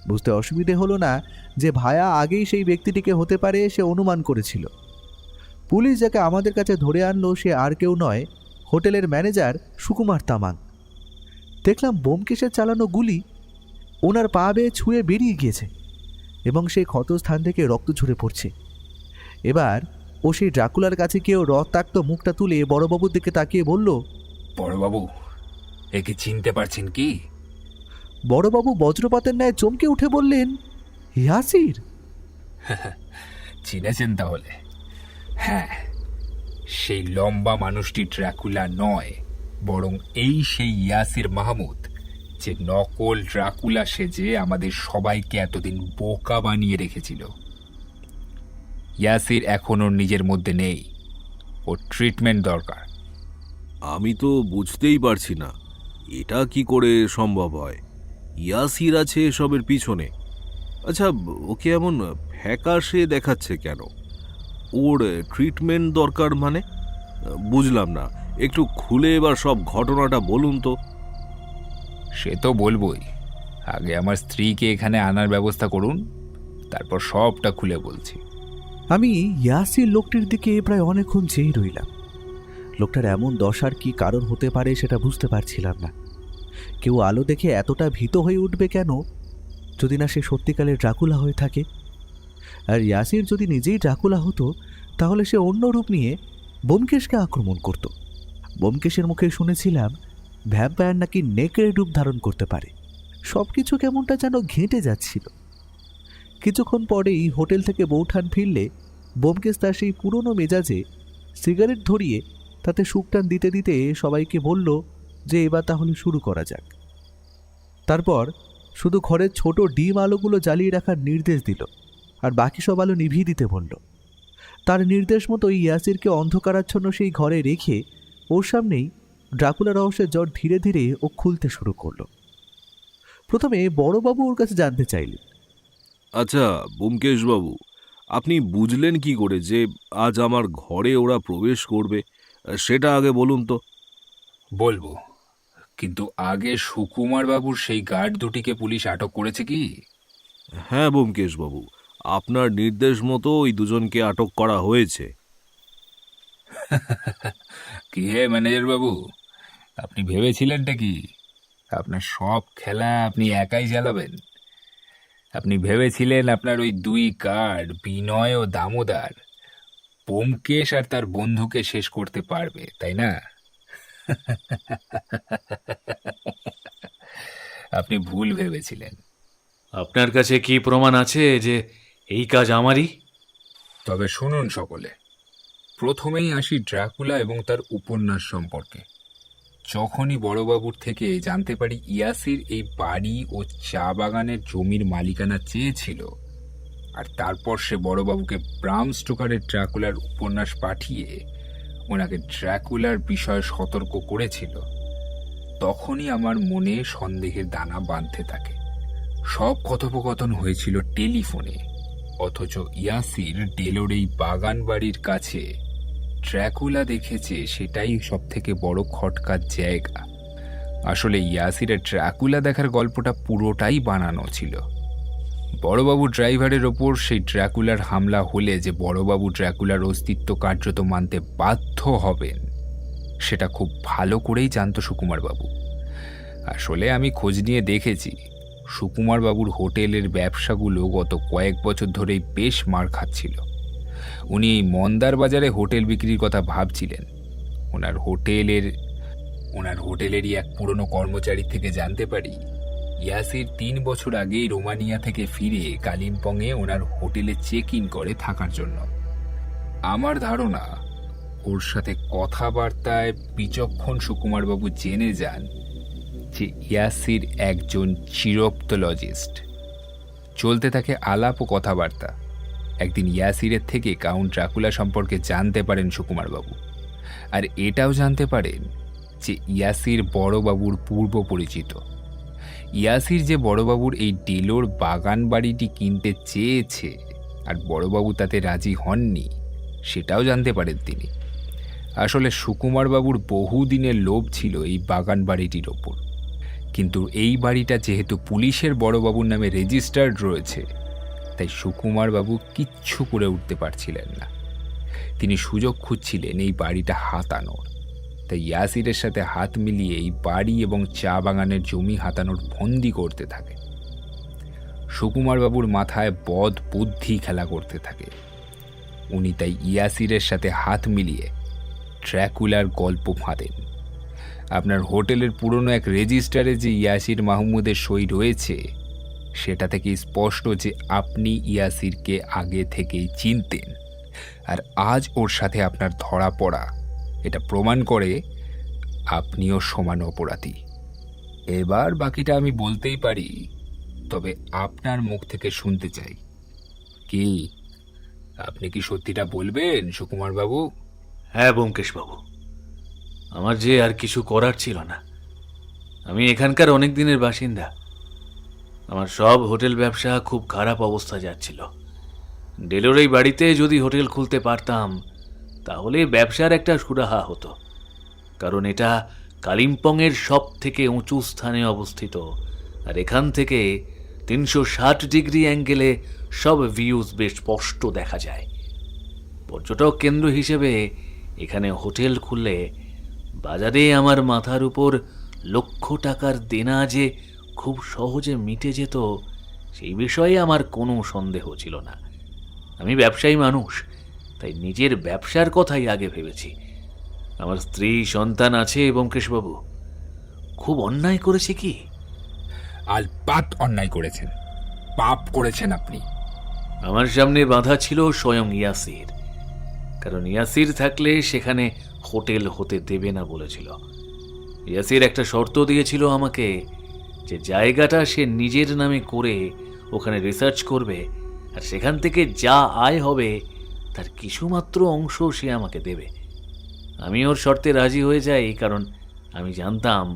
বুঝতে অসুবিধে হলো না যে ভায়া আগেই সেই ব্যক্তিটিকে হতে পারে সে অনুমান করেছিল। পুলিশ যাকে আমাদের কাছে ধরে আনলো সে আর কেউ নয়, হোটেলের ম্যানেজার সুকুমার তামাং। দেখলাম ব্যোমকেশের চালানো গুলি ওনার পা বেয়ে ছুঁয়ে বেরিয়ে গিয়েছে এবং সেই ক্ষতস্থান থেকে রক্ত ঝরে পড়ছে। এবার ও সেই ড্রাকুলার কাছে গিয়েও রক্তাক্ত মুখটা তুলে বড়বাবুর দিকে তাকিয়ে বলল, বড়বাবু, একে চিনতে পারছেন কি? বড়বাবু বজ্রপাতের ন্যায় চমকে উঠে বললেন, ইয়াসির। চিনেছেন তাহলে? হ্যাঁ, সেই লম্বা মানুষটি ড্রাকুলা নয়, বরং এই সেই ইয়াসির মাহমুদ, যে নকল ড্রাকুলা সেজে আমাদের সবাইকে এতদিন বোকা বানিয়ে রেখেছিল। ইয়াসির এখন ওর নিজের মধ্যে নেই, ওর ট্রিটমেন্ট দরকার। আমি তো বুঝতেই পারছি না এটা কি করে সম্ভব হয়। ইয়াসির আছে এসবের পিছনে। আচ্ছা, ওকে এমন ফ্যাকাশে দেখাচ্ছে কেন? ওর ট্রিটমেন্ট দরকার মানে? বুঝলাম না, একটু খুলে এবার সব ঘটনাটা বলুন তো। সে তো বলবই, আগে আমার স্ত্রীকে এখানে আনার ব্যবস্থা করুন, তারপর সবটা খুলে বলছি। আমি ইয়াসির লোকটির দিকে প্রায় অনেকক্ষণ চেয়ে রইলাম। লোকটার এমন দশার কি কারণ হতে পারে সেটা বুঝতে পারছিলাম না। কেউ আলো দেখে এতটা ভীত হয়ে উঠবে কেন, যদি না সে সত্যিকারের ড্রাকুলা হয়ে থাকে? আর ইয়াসির যদি নিজেই ড্রাকুলা হতো তাহলে সে অন্য রূপ নিয়ে ব্যোমকেশকে আক্রমণ করত। ব্যোমকেশের মুখে শুনেছিলাম ভ্যাম্পায়ার নাকি নেকের রূপ ধারণ করতে পারে। সব কিছু কেমনটা যেন ঘেঁটে যাচ্ছিল। কিছুক্ষণ পরেই হোটেল থেকে বৌঠান ফিরলে ব্যোমকেশ তার সেই পুরনো মেজাজে সিগারেট ধরিয়ে তাতে শুকটান দিতে দিতে সবাইকে বলল যে এবার তাহলে শুরু করা যাক। তারপর শুধু ঘরের ছোট ডিম আলোগুলো জ্বালিয়ে রাখার নির্দেশ দিল আর বাকি সব আলো নিভিয়ে দিতে বলল। তার নির্দেশ মতো ইয়াসিরকে অন্ধকারাচ্ছন্ন সেই ঘরে রেখে ওর সামনেই ড্রাকুলা রহস্যের জ্বর ধীরে ধীরে ও খুলতে শুরু করলো। প্রথমে বড়বাবু ওর কাছে জানতে চাইলেন, আচ্ছা ব্যোমকেশবাবু, আপনি বুঝলেন কি করে যে আজ আমার ঘরে ওরা প্রবেশ করবে? সেটা আগে বলুন তো। বলবো, কিন্তু আগে সুকুমার বাবুর সেই গার্ড দুটিকে পুলিশ আটক করেছে কি? হ্যাঁ ব্যোমকেশবাবু, আপনার নির্দেশ মতো ওই দুজনকে আটক করা হয়েছে। কি হে ম্যানেজার বাবু, আপনি ভেবেছিলেনটা কি আপনার সব খেলা আপনি একাই চালাবেন? আপনি ভেবেছিলেন আপনার ওই দুই গার্ড বিনয় ও দামোদর ব্যোমকেশ আর তার বন্ধুকে শেষ করতে পারবে, তাই না? আপনি ভুল ভেবেছিলেন। আপনার কাছে কি প্রমাণ আছে যে এই কাজ আমারই? তবে শুনুন সকলে, প্রথমেই আসি ড্রাকুলা এবং তার উপন্যাস সম্পর্কে। যখনই বড়বাবুর থেকে জানতে পারি ইয়াসির এই বাড়ি ও চা বাগানের জমির মালিকানা চেয়েছিল, আর তারপর সে বড়বাবুকে ব্রাম স্টোকারের ড্রাকুলার উপন্যাস পাঠিয়ে ওনাকে ড্রাকুলার বিষয়ে সতর্ক করেছিল, তখনই আমার মনে সন্দেহের দানা বাঁধতে থাকে। সব কথোপকথন হয়েছিল টেলিফোনে, অথচ ইয়াসির ডেলোর এই বাগান বাড়ির কাছে ড্রাকুলা দেখেছে, সেটাই সব থেকে বড় খটকার জায়গা। আসলে ইয়াসিরের ড্রাকুলা দেখার গল্পটা পুরোটাই বানানো ছিল। বড়বাবু ড্রাইভারের ওপর সেই ড্রাকুলার হামলা হলে যে বড়বাবু ড্রাকুলার অস্তিত্ব কার্যত মানতে বাধ্য হবেন, সেটা খুব ভালো করেই জানত সুকুমার বাবু। আসলে আমি খোঁজ নিয়ে দেখেছি, সুকুমার বাবুর হোটেলের ব্যবসাগুলো গত কয়েক বছর ধরেই বেশ মার খাচ্ছিল। উনি এই মন্দার বাজারে হোটেল বিক্রির কথা ভাবছিলেন। ওনার হোটেলেরই এক পুরনো কর্মচারী থেকে জানতে পারি ইয়াসির 3 বছর আগেই রোমানিয়া থেকে ফিরে কালিম্পংয়ে ওনার হোটেলে চেক ইন করে থাকার জন্য। আমার ধারণা ওর সাথে কথাবার্তায় বিচক্ষণ সুকুমারবাবু জেনে যান যে ইয়াসির একজন চিরোপ্টোলজিস্ট। চলতে থাকে আলাপ ও কথাবার্তা। একদিন ইয়াসিরের থেকে কাউন্ট ড্রাকুলা সম্পর্কে জানতে পারেন সুকুমারবাবু, আর এটাও জানতে পারেন যে ইয়াসির বড়বাবুর পূর্ব পরিচিত। ইয়াসির যে বড়বাবুর এই ডেলোর বাগান বাড়িটি কিনতে চেয়েছে আর বড়বাবু তাতে রাজি হননি, সেটাও জানতে পারেন তিনি। আসলে সুকুমারবাবুর বহুদিনের লোভ ছিল এই বাগান বাড়িটির ওপর, কিন্তু এই বাড়িটা যেহেতু পুলিশের বড়বাবুর নামে রেজিস্টার্ড রয়েছে, তাই সুকুমার বাবু কিচ্ছু করে উঠতে পারছিলেন না। তিনি সুযোগ খুঁজছিলেন এই বাড়িটা হাতানোর। তাই ইয়াসিরের সাথে হাত মিলিয়ে এই বাড়ি এবং চা বাগানের জমি হাতানোর ফন্দি করতে থাকে। সুকুমার বাবুর মাথায় বদ বুদ্ধি খেলা করতে থাকে। উনি তাই ইয়াসিরের সাথে হাত মিলিয়ে ড্র্যাকুলার গল্প ফাঁদেন। আপনার হোটেলের পুরনো এক রেজিস্টারে যে ইয়াসির মাহমুদের সই রয়েছে, সেটা থেকে স্পষ্ট যে আপনি ইয়াসিরকে আগে থেকেই চিনতেন, আর আজ ওর সাথে আপনার ধরা পড়া এটা প্রমাণ করে আপনিও সমান অপরাধী। এবার বাকিটা আমি বলতেই পারি, তবে আপনার মুখ থেকে শুনতে চাই। কি আপনি কি সত্যিটা বলবেন সুকুমার বাবু? হ্যাঁ ব্যোমকেশ বাবু, আমার যে আর কিছু করার ছিল না। আমি এখানকার অনেক দিনের বাসিন্দা। আমার সব হোটেল ব্যবসা খুব খারাপ অবস্থা যাচ্ছিল। ডেলোর এই বাড়িতে যদি হোটেল খুলতে পারতাম তাহলে ব্যবসার একটা সুরাহা হতো, কারণ এটা কালিম্পংয়ের সব থেকে উঁচু স্থানে অবস্থিত, আর এখান থেকে 360 ডিগ্রি অ্যাঙ্গেলে সব ভিউজ বেশ স্পষ্ট দেখা যায়। পর্যটক কেন্দ্র হিসেবে এখানে হোটেল খুললে বাজারে আমার মাথার উপর লক্ষ টাকার দেনা যে খুব সহজে মিটে যেত, সেই বিষয়ে আমার কোনো সন্দেহ ছিল না। আমি ব্যবসায়ী মানুষ, তাই নিজের ব্যবসার কথাই আগে ভেবেছি। আমার স্ত্রী সন্তান আছে ব্যোমকেশবাবু। খুব অন্যায় করেছে কি? আলপাত অন্যায় করেছেন, পাপ করেছেন আপনি। আমার সামনে বাঁধা ছিল স্বয়ং ইয়াসির, কারণ ইয়াসির থাকলে সেখানে হোটেল হতে দেবে না বলেছিল। ইয়াসির একটা শর্ত দিয়েছিল আমাকে, যে জায়গাটা সে নিজের নামে করে ওখানে রিসার্চ করবে, আর সেখান থেকে যা আয় হবে তার কিছুমাত্র অংশ সে আমাকে দেবে। আমি ওর শর্তে রাজি হয়ে যাই, কারণ আমি জানতাম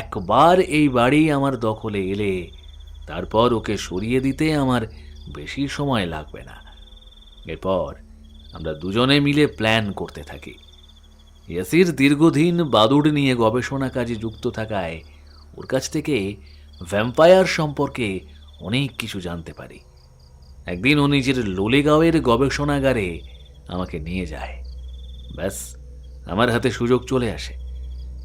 একবার এই বাড়ি আমার দখলে এলে তারপর ওকে সরিয়ে দিতে আমার বেশি সময় লাগবে না। এরপর আমরা দুজনে মিলে প্ল্যান করতে থাকি। ইয়াসির দীর্ঘদিন বাদুড় নিয়ে গবেষণা কাজে যুক্ত থাকায় ওর কাছ থেকে ভ্যাম্পায়ার সম্পর্কে অনেক কিছু জানতে পারি। একদিন ও নিজের লোলেগাঁওয়ের গবেষণাগারে আমাকে নিয়ে যায়। ব্যাস, আমার হাতে সুযোগ চলে আসে।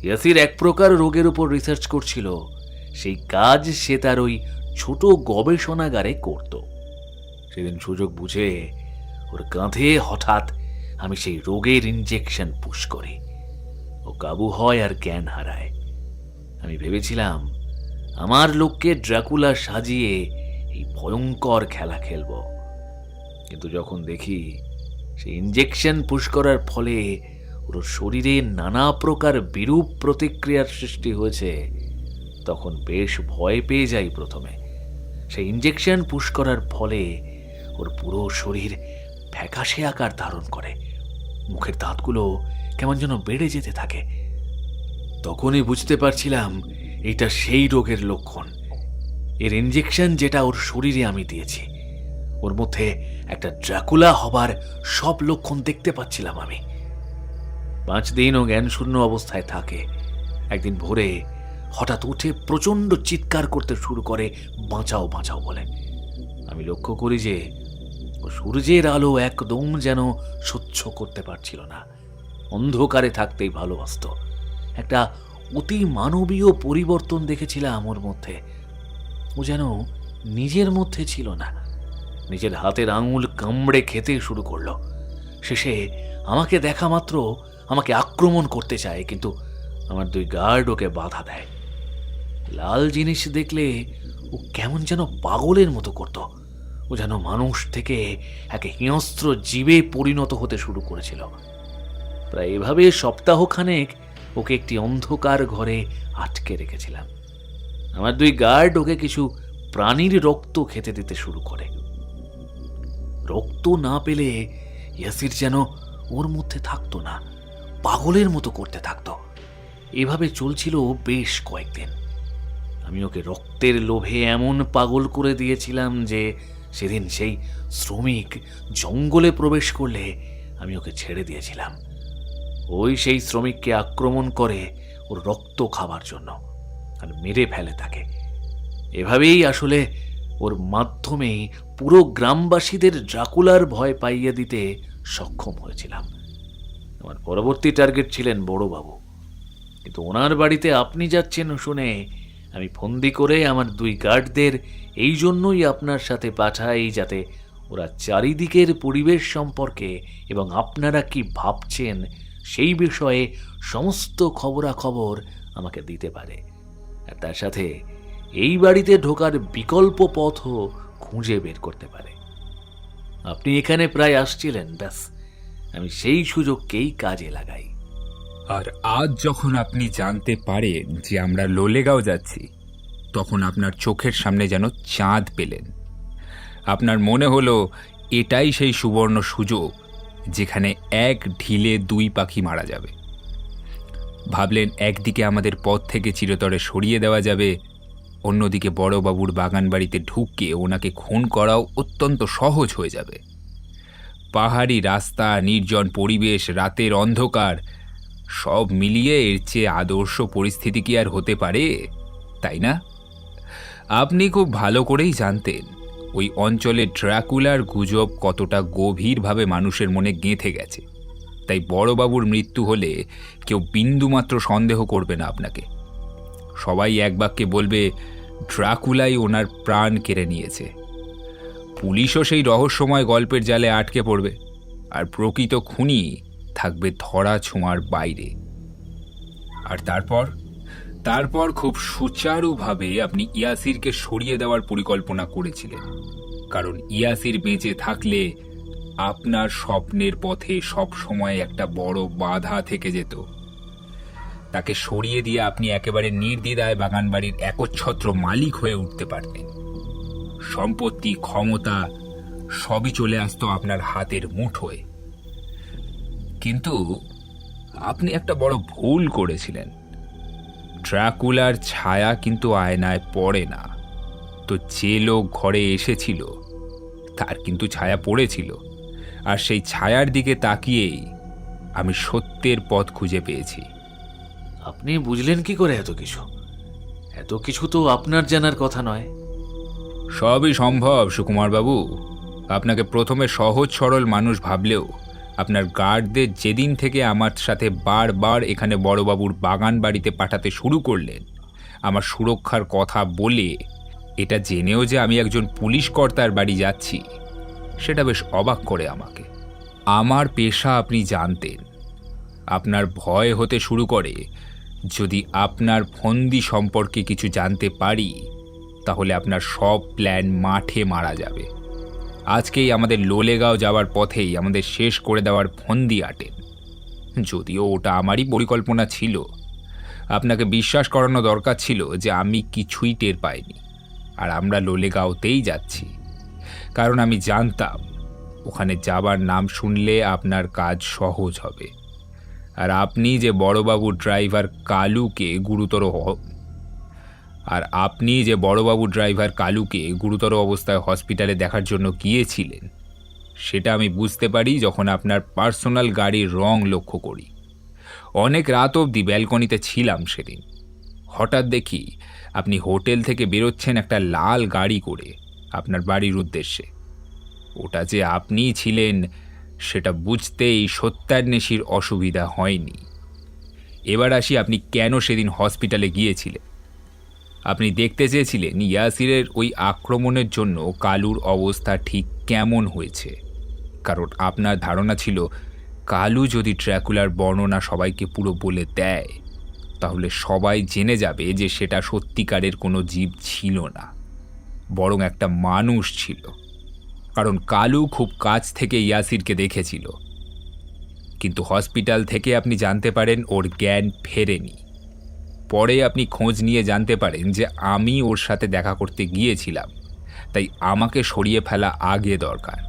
ইয়াসির এক প্রকার রোগের উপর রিসার্চ করছিল, সেই কাজ সে তার ওই ছোট গবেষণাগারে করত। সেদিন সুযোগ বুঝে ওর কাঁধে হঠাৎ আমি সেই রোগের ইনজেকশন পুশ করি। ও কাবু হয় আর জ্ঞান হারায়। আমি ভেবেছিলাম আমার লোককে ড্রাকুলা সাজিয়ে এই ভয়ঙ্কর খেলা খেলব, কিন্তু যখন দেখি সেই ইনজেকশন পুশ করার ফলে ওর শরীরে নানা প্রকার বিরূপ প্রতিক্রিয়ার সৃষ্টি হয়েছে, তখন বেশ ভয় পেয়ে যাই। প্রথমে সেই ইনজেকশন পুশ করার ফলে ওর পুরো শরীর ফ্যাকাশে আকার ধারণ করে, মুখের দাঁতগুলো কেমন যেন বেড়ে যেতে থাকে। তখনই বুঝতে পারছিলাম এটা সেই রোগের লক্ষণ। এর ইনজেকশন যেটা ওর শরীরে আমি দিয়েছি, ওর মধ্যে একটা ড্রাকুলা হবার সব লক্ষণ দেখতে পাচ্ছিলাম আমি। 5 দিন ও জ্ঞান শূন্য অবস্থায় থাকে। একদিন ভোরে হঠাৎ উঠে প্রচণ্ড চিৎকার করতে শুরু করে, বাঁচাও বাঁচাও বলে। আমি লক্ষ্য করি যে ও সূর্যের আলো একদম যেন সহ্য করতে পারছিল না, অন্ধকারে থাকতেই ভালোবাসত। একটা অতি মানবীয় পরিবর্তন দেখেছিলাম ওর মধ্যে। ও যেন নিজের মধ্যে ছিল না, নিজের হাতের আঙুল কামড়ে খেতে শুরু করলো। শেষে আমাকে দেখা মাত্র আমাকে আক্রমণ করতে চায়, কিন্তু আমার 2 গার্ড ওকে বাধা দেয়। লাল জিনিস দেখলে ও কেমন যেন পাগলের মতো করত। ও যেন মানুষ থেকে এক হিংস্র জীবে পরিণত হতে শুরু করেছিল। প্রায় এভাবে সপ্তাহখানেক ওকে একটি অন্ধকার ঘরে আটকে রেখেছিলাম। আমার 2 গার্ড ওকে কিছু প্রাণীর রক্ত খেতে দিতে শুরু করে। রক্ত না পেলে ইয়াসির যেন ওর মধ্যে থাকতো না, পাগলের মতো করতে থাকতো। এভাবে চলছিল বেশ কয়েকদিন। আমি ওকে রক্তের লোভে এমন পাগল করে দিয়েছিলাম যে সেদিন সেই শ্রমিক জঙ্গলে প্রবেশ করলে আমি ওকে ছেড়ে দিয়েছিলাম। ওই সেই শ্রমিককে আক্রমণ করে ওর রক্ত খাবার জন্য। আর মেরে ফেলে তাকে। এভাবেই আসলে ওর মাধ্যমে পুরো গ্রামবাসীদের ড্রাকুলার ভয় পাইয়ে দিতে সক্ষম হয়েছিলাম। আমার পরবর্তী টার্গেট ছিলেন বড়বাবু, কিন্তু ওনার বাড়িতে আপনি যাচ্ছেন শুনে আমি ফন্দি করে আমার 2 গার্ডদের এই জন্যই আপনার সাথে পাঠাই, যাতে ওরা চারিদিকের পরিবেশ সম্পর্কে এবং আপনারা কি ভাবছেন সেই বিষয়ে সমস্ত খবরাখবর আমাকে দিতে পারে, আর তার সাথে এই বাড়িতে ঢোকার বিকল্প পথও খুঁজে বের করতে পারে। আপনি এখানে প্রায় আসছিলেন, ব্যাস আমি সেই সুযোগকেই কাজে লাগাই। আর আজ যখন আপনি জানতে পারেন যে আমরা লোলেগাঁও যাচ্ছি, তখন আপনার চোখের সামনে যেন চাঁদ পেলেন। আপনার মনে হলো এটাই সেই সুবর্ণ সুযোগ যেখানে এক ঢিলে 2 পাখি মারা যাবে। ভাবলেন একদিকে আমাদের পথ থেকে চিরতরে সরিয়ে দেওয়া যাবে, অন্যদিকে বড়বাবুর বাগান বাড়িতে ঢুকে ওনাকে খুন করাও অত্যন্ত সহজ হয়ে যাবে। পাহাড়ি রাস্তা, নির্জন পরিবেশ, রাতের অন্ধকার, সব মিলিয়ে এর চেয়ে আদর্শ পরিস্থিতি কি আর হতে পারে, তাই না? আপনি খুব ভালো করেই জানতেন ওই অঞ্চলে ড্রাকুলার গুজব কতটা গভীরভাবে মানুষের মনে গেঁথে গেছে। তাই বড়বাবুর মৃত্যু হলে কেউ বিন্দুমাত্র সন্দেহ করবে না আপনাকে। সবাই এক বাক্যে বলবে ড্রাকুলাই ওনার প্রাণ কেড়ে নিয়েছে। পুলিশও সেই রহস্যময় গল্পের জালে আটকে পড়বে, আর প্রকৃত খুনি থাকবে ধরা ছোঁয়ার বাইরে। আর তারপর খুব সুচারুভাবে আপনি ইয়াসিরকে সরিয়ে দেওয়ার পরিকল্পনা করেছিলেন, কারণ ইয়াসির বেঁচে থাকলে আপনার স্বপ্নের পথে সব সময় একটা বড় বাধা থেকে যেত। তাকে সরিয়ে দিয়ে আপনি একেবারে নির্দ্বিধায় বাগানবাড়ির একচ্ছত্র মালিক হয়ে উঠতে পারতেন। সম্পত্তি, ক্ষমতা সবই চলে আসতো আপনার হাতের মুঠোয়। কিন্তু আপনি একটা বড় ভুল করেছিলেন। ড্রাকুলার ছায়া কিন্তু আয়নায় পড়ে না। তো যে লোক ঘরে এসেছিল তার কিন্তু ছায়া পড়েছিল, আর সেই ছায়ার দিকে তাকিয়েই আমি সত্যের পথ খুঁজে পেয়েছি। আপনি বুঝলেন কি করে এত কিছু তো আপনার জানার কথা নয়। সবই সম্ভব সুকুমারবাবু। আপনাকে প্রথমে সহজ সরল মানুষ ভাবলেও আপনার গার্ডদের যেদিন থেকে আমার সাথে বারবার এখানে বড়বাবুর বাগান বাড়িতে পাঠাতে শুরু করলেন, আমার সুরক্ষার কথা বলে, এটা জেনেও যে আমি একজন পুলিশ কর্তার বাড়ি যাচ্ছি, সেটা বেশ অবাক করে আমাকে। আমার পেশা আপনি জানতেন। আপনার ভয় হতে শুরু করে যদি আপনার ফন্দি সম্পর্কে কিছু জানতে পারি, তাহলে আপনার সব প্ল্যান মাঠে মারা যাবে। আজকেই আমাদের লোলেগাঁও যাওয়ার পথেই আমাদের শেষ করে দেওয়ার ফন্দি আটেন। যদিও ওটা আমারই পরিকল্পনা ছিল। আপনাকে বিশ্বাস করানো দরকার ছিল যে আমি কিছুই টের পাইনি, আর আমরা লোলেগাঁওতেই যাচ্ছি, কারণ আমি জানতাম ওখানে যাবার নাম শুনলে আপনার কাজ সহজ হবে। আর আপনি যে বড়বাবুর ড্রাইভার কালুকে গুরুতর অবস্থায় হসপিটালে দেখার জন্য গিয়েছিলেন, সেটা আমি বুঝতে পারি যখন আপনার পার্সোনাল গাড়ির রং লক্ষ্য করি। অনেক রাত অবধি ব্যালকনিতে ছিলাম সেদিন। হঠাৎ দেখি আপনি হোটেল থেকে বেরোচ্ছেন একটা লাল গাড়ি করে আপনার বাড়ির উদ্দেশ্যে। ওটা যে আপনিই ছিলেন সেটা বুঝতেই সত্যান্বেষীর অসুবিধা হয়নি। এবার আসি আপনি কেন সেদিন হসপিটালে গিয়েছিলেন। আপনি দেখতে চেয়েছিলেন ইয়াসিরের ওই আক্রমণের জন্য কালুর অবস্থা ঠিক কেমন হয়েছে, কারণ আপনার ধারণা ছিল কালু যদি ড্রাকুলার বর্ণনা সবাইকে পুরো বলে দেয়, তাহলে সবাই জেনে যাবে যে সেটা সত্যিকারের কোনো জীব ছিল না, বরং একটা মানুষ ছিল। কারণ কালু খুব কাছ থেকে ইয়াসিরকে দেখেছিল। কিন্তু হসপিটাল থেকে আপনি জানতে পারেন ওর জ্ঞান ফেরেনি। পরে আপনি খোঁজ নিয়ে জানতে পারেন যে আমি ওর সাথে দেখা করতে গিয়েছিলাম, তাই আমাকে সরিয়ে ফেলা আগে দরকার।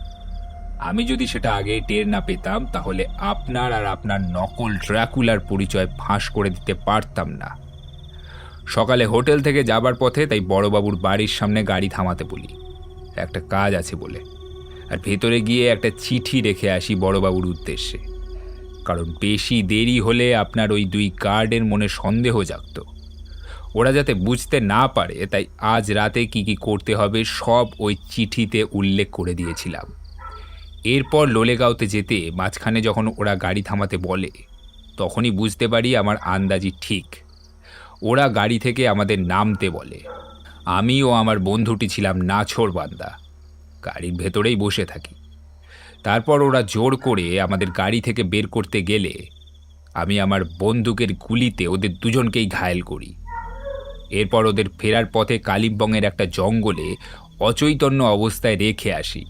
আমি যদি সেটা আগে টের না পেতাম, তাহলে আপনার আর আপনার নকল ড্রাকুলার পরিচয় ফাঁস করে দিতে পারতাম না। সকালে হোটেল থেকে যাবার পথে তাই বড়বাবুর বাড়ির সামনে গাড়ি থামাতে বলি, একটা কাজ আছে বলে, আর ভেতরে গিয়ে একটা চিঠি রেখে আসি বড়বাবুর উদ্দেশ্যে। কারণ বেশি দেরি হলে আপনার ওই 2 গার্ডের মনে সন্দেহ জাগত। ওরা যাতে বুঝতে না পারে তাই আজ রাতে কি কি করতে হবে সব ওই চিঠিতে উল্লেখ করে দিয়েছিলাম। এরপর লোলেগাঁওতে যেতে মাঝখানে যখন ওরা গাড়ি থামাতে বলে তখনই বুঝতে পারি আমার আন্দাজি ঠিক। ওরা গাড়ি থেকে আমাদের নামতে বলে। আমি ও আমার বন্ধুটি ছিলাম নাছোড়বান্দা, গাড়ির ভেতরেই বসে থাকি। তারপর ওরা জোর করে আমাদের গাড়ি থেকে বের করতে গেলে আমি আমার বন্দুকের গুলিতে ওদের দুজনকেই ঘায়েল করি। এরপর ওদের ফেরার পথে কালিম্পংয়ের একটা জঙ্গলে অচৈতন্য অবস্থায় রেখে আসি।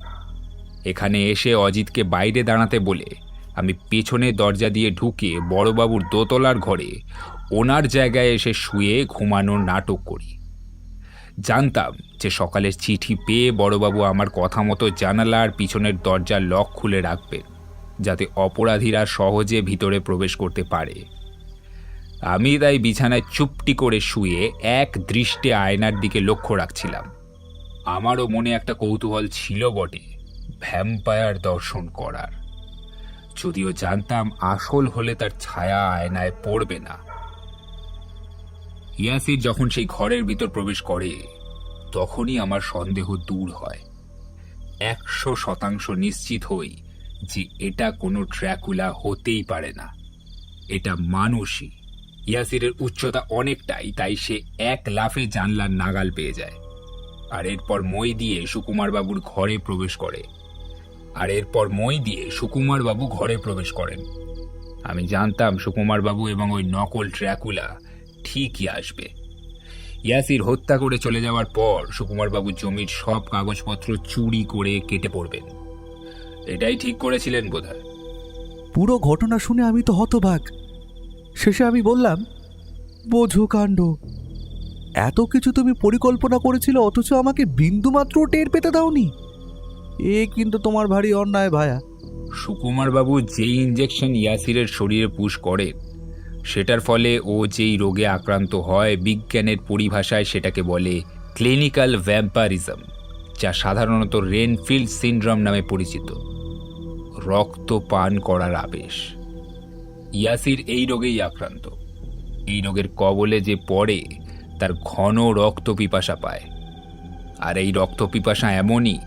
এখানে এসে অজিতকে বাইরে দাঁড়াতে বলে আমি পেছনে দরজা দিয়ে ঢুকে বড়বাবুর দোতলার ঘরে ওনার জায়গায় এসে শুয়ে ঘুমানোর নাটক করি। জানতাম যে সকালের চিঠি পেয়ে বড়বাবু আমার কথা মতো জানালার পিছনের দরজার লক খুলে রাখবেন, যাতে অপরাধীরা সহজে ভিতরে প্রবেশ করতে পারে। আমি তাই বিছানায় চুপটি করে শুয়ে এক দৃষ্টে আয়নার দিকে লক্ষ্য রাখছিলাম। আমারও মনে একটা কৌতূহল ছিল বটে, ভ্যাম্পায়ার দর্শন করার, যদিও জানতাম আসল হলে তার ছায়া আয়নায় পড়বে না। ইয়াসির যখন সেই ঘরের ভিতর প্রবেশ করে তখনই আমার সন্দেহ দূর হয়। 100% নিশ্চিত হই যে এটা কোনো ড্র্যাকুলা হতেই পারে না, এটা মানুষই। ইয়াসিরের উচ্চতা অনেকটাই, তাই সে এক লাফে জানলার নাগাল পেয়ে যায়। আর এরপর মই দিয়ে সুকুমারবাবুর ঘরে প্রবেশ করেন। আমি জানতাম সুকুমারবাবু এবং ওই নকল ড্র্যাকুলা ঠিকই আসবে। ইয়াসির হত্যা করে চলে যাওয়ার পর সুকুমারবাবু জমির সব কাগজপত্র চুরি করে কেটে পড়বেন। এটাই ঠিক করেছিলেন বোধহয়। পুরো ঘটনা শুনে আমি তো হতবাক। শেষে আমি বললাম, বোঝো কাণ্ড, এত কিছু তুমি পরিকল্পনা করেছিল অথচ আমাকে বিন্দুমাত্র টের পেতে দাওনি। এ কিন্তু তোমার ভারী অন্যায় ভায়া। সুকুমারবাবু যেই ইঞ্জেকশন ইয়াসিরের শরীরে পুশ করেন সেটার ফলে ও যেই রোগে আক্রান্ত হয়, বিজ্ঞানের পরিভাষায় সেটাকে বলে ক্লিনিক্যাল ভ্যাম্পারিজম, যা সাধারণত রেনফিল্ড সিনড্রোম নামে পরিচিত, রক্ত পান করার আবেশ। ইয়াসির এই রোগেই আক্রান্ত। এই রোগের কবলে যে পড়ে তার ঘন রক্ত পিপাসা পায়। আর এই রক্ত পিপাসা এমনই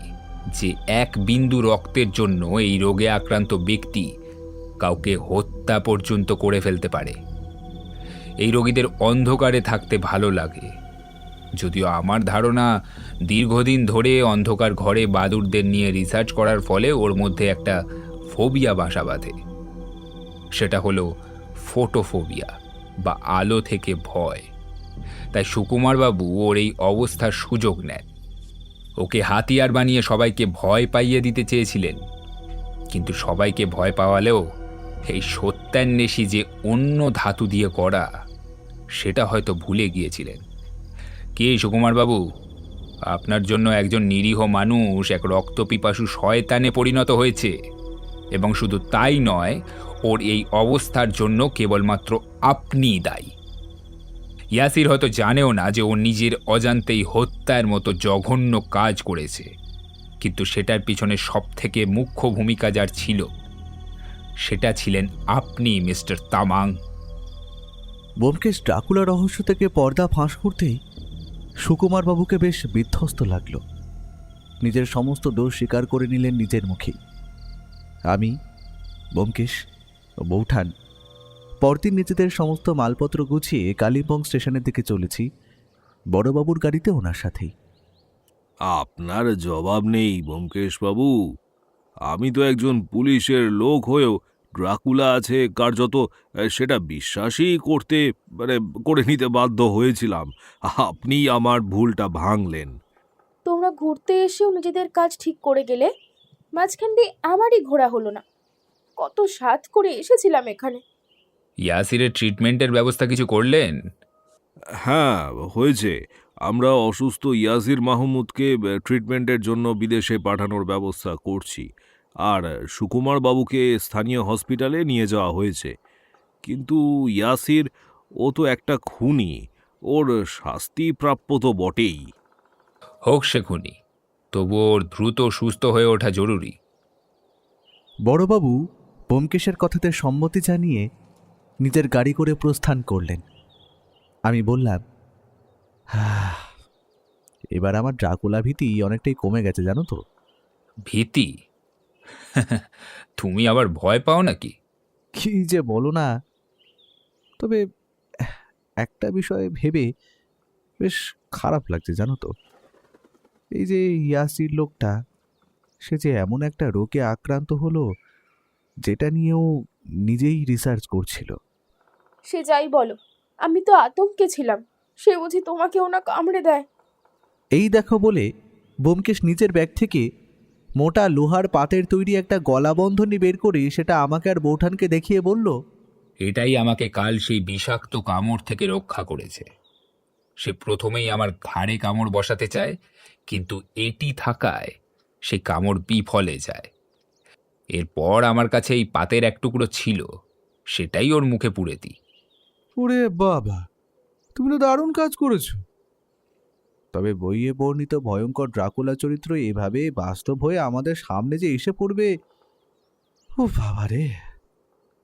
যে এক বিন্দু রক্তের জন্য এই রোগে আক্রান্ত ব্যক্তি কাউকে হত্যা পর্যন্ত করে ফেলতে পারে। এই রোগীদের অন্ধকারে থাকতে ভালো লাগে, যদিও আমার ধারণা দীর্ঘদিন ধরে অন্ধকার ঘরে বাদুড়দের নিয়ে রিসার্চ করার ফলে ওর মধ্যে একটা ফোবিয়া বাসা বাঁধে। সেটা হলো ফোটোফোবিয়া বা আলো থেকে ভয়। তাই সুকুমারবাবু ওর এই অবস্থার সুযোগ নেন। ওকে হাতিয়ার বানিয়ে সবাইকে ভয় পাইয়ে দিতে চেয়েছিলেন, কিন্তু সবাইকে ভয় পাওয়ালেও এই সত্যান্বেষী যে অন্য ধাতু দিয়ে করা সেটা হয়তো ভুলে গিয়েছিলেন। কি সুকুমারবাবু, আপনার জন্য একজন নিরীহ মানুষ এক রক্তপিপাসু শয়তানে পরিণত হয়েছে, এবং শুধু তাই নয়, ওর এই অবস্থার জন্য কেবলমাত্র আপনিই দায়ী। ইয়াসির হয়তো জানেও না যে ও নিজের অজান্তেই হত্যার মতো জঘন্য কাজ করেছে, কিন্তু সেটার পিছনে সবথেকে মুখ্য ভূমিকা যার ছিল সেটা ছিলেন আপনি, মিস্টার তামাং। ব্যোমকেশ ড্রাকুলা রহস্য থেকে পর্দা ফাঁস করতেই সুকুমারবাবুকে বেশ বিধ্বস্ত লাগলো। নিজের সমস্ত দোষ স্বীকার করে নিলেন নিজের মুখেই। আমি, ব্যোমকেশ ও বৌঠান পরদিন নিজেদের সমস্ত মালপত্র গুছিয়ে কালিম্পং স্টেশনের দিকে চলেছি, বড়বাবুর গাড়িতে ওনার সাথেই। আপনার জবাব নেই ব্যোমকেশবাবু। আমি তো একজন পুলিশের লোক হয়েও ড্রাকুলা আছে কার্যত সেটা বিশ্বাসই করে নিতে বাধ্য হয়েছিলাম। আপনি আমার ভুলটা ভাঙলেন। তোমরা ঘুরতে এসেও নিজেদের কাজ ঠিক করে গেলে, মাঝখান দিয়ে আমারই ঘোরা হলো না। কত সাধ করে এসেছিলাম এখানে। ইয়াসিরের ট্রিটমেন্টের ব্যবস্থা কিছু করলেন? হ্যাঁ, হয়েছে। আমরা অসুস্থ ইয়াসির মাহমুদকে ট্রিটমেন্টের জন্য বিদেশে পাঠানোর ব্যবস্থা করছি, আর সুকুমার বাবুকে স্থানীয় হসপিটালে নিয়ে যাওয়া হয়েছে। কিন্তু ইয়াসির, ও তো একটা খুনি, ওর শাস্তি প্রাপ্য তো বটেই। হোক সে খুনি, তবু ওর দ্রুত সুস্থ হয়ে ওঠা জরুরি। বড়বাবু ব্যোমকেশের কথাতে সম্মতি জানিয়ে নিজের গাড়ি করে প্রস্থান করলেন। আমি বললাম, এবার আমার ড্রাকুলা ভীতি অনেকটাই কমে গেছে জানো তো। ভীতি? তুমি আবার ভয় পাও নাকি? কি যে বলো না। তবে একটা বিষয় ভেবে বেশ খারাপ লাগছে জানো তো। এই যে ইয়াসির লোকটা, সে যে এমন একটা রোগে আক্রান্ত হলো যেটা নিয়েও নিজেই রিসার্চ করছিল। সে যাই বলো, আমি তো আতঙ্কে ছিলাম। সে বুঝি তোমাকেও না কামড়ে দেয়? এই দেখো বলে ব্যোমকেশ নিজের ব্যাগ থেকে মোটা লোহার পাতের তৈরি একটা গলাবন্ধনী বের করে সেটা আমাকে আর বৌঠানকে দেখিয়ে বলল, এটাই আমাকে কাল সেই বিষাক্ত কামড় থেকে রক্ষা করেছে। সে প্রথমেই আমার ঘাড়ে কামড় বসাতে চায়, কিন্তু এটি থাকায় সে কামড় বিফলে যায়। এরপর আমার কাছে এই পাতের এক টুকরো ছিল, সেটাই ওর মুখে পুড়ে দিই। ওরে বাবা, তুমি তো দারুণ কাজ করেছো। তবে বইয়ে বর্ণিত ভয়ঙ্কর ড্রাকুলা চরিত্র এভাবে বাস্তব হয়ে আমাদের সামনে যে এসে পড়বে, ও বাবা রে,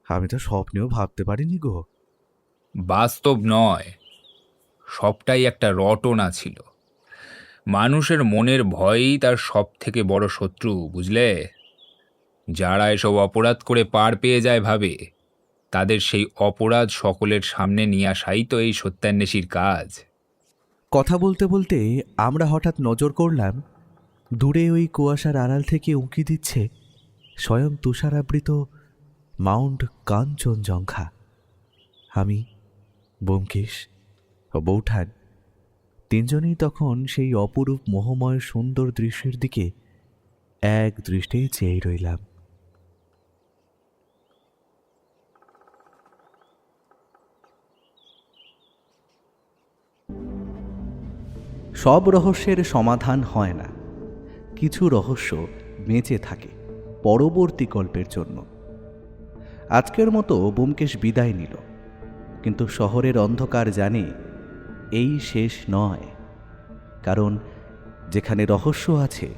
আমি তো স্বপ্নেও ভাবতে পারিনি গো। বাস্তব নয়, সবটাই একটা রটনা ছিল। মানুষের মনের ভয়ই তার সব থেকে বড় শত্রু, বুঝলে? যারা এসব অপরাধ করে পার পেয়ে যায় ভাবে, তাদের সেই অপরাধ সকলের সামনে নিয়ে আসাই তো এই সত্যান্বেষীর কাজ। কথা বলতে বলতে আমরা হঠাৎ নজর করলাম দূরে ওই কুয়াশার আড়াল থেকে উঁকি দিচ্ছে স্বয়ং তুষারাবৃত মাউন্ট কাঞ্চনজঙ্ঘা। আমি, ব্যোমকেশ ও বৌঠান তিনজনেই তখন সেই অপরূপ মোহময় সুন্দর দৃশ্যের দিকে এক দৃষ্টে চেয়ে রইলাম। সব রহস্যের সমাধান হয় না, কিছু রহস্য বেঁচে থাকে পরবর্তী গল্পের জন্য। আজকের মতো ব্যোমকেশ বিদায় নিল, কিন্তু শহরের অন্ধকার জানে এই শেষ নয়। কারণ যেখানে রহস্য আছে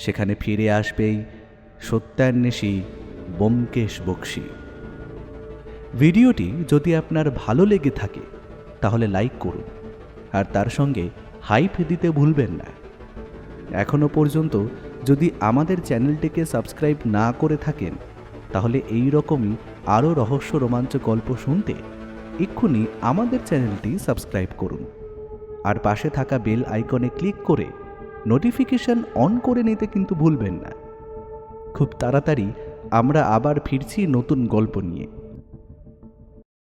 সেখানে ফিরে আসবেই সত্যান্বেষী ব্যোমকেশ বক্সী। ভিডিওটি যদি আপনার ভালো লেগে থাকে তাহলে লাইক করুন, আর তার সঙ্গে হাইপ দিতে ভুলবেন না। এখনও পর্যন্ত যদি আমাদের চ্যানেলটিকে সাবস্ক্রাইব না করে থাকেন তাহলে এই রকমই আরও রহস্য রোমাঞ্চ গল্প শুনতে এক্ষুনি আমাদের চ্যানেলটি সাবস্ক্রাইব করুন, আর পাশে থাকা বেল আইকনে ক্লিক করে নোটিফিকেশন অন করে নিতে কিন্তু ভুলবেন না। খুব তাড়াতাড়ি আমরা আবার ফিরছি নতুন গল্প নিয়ে।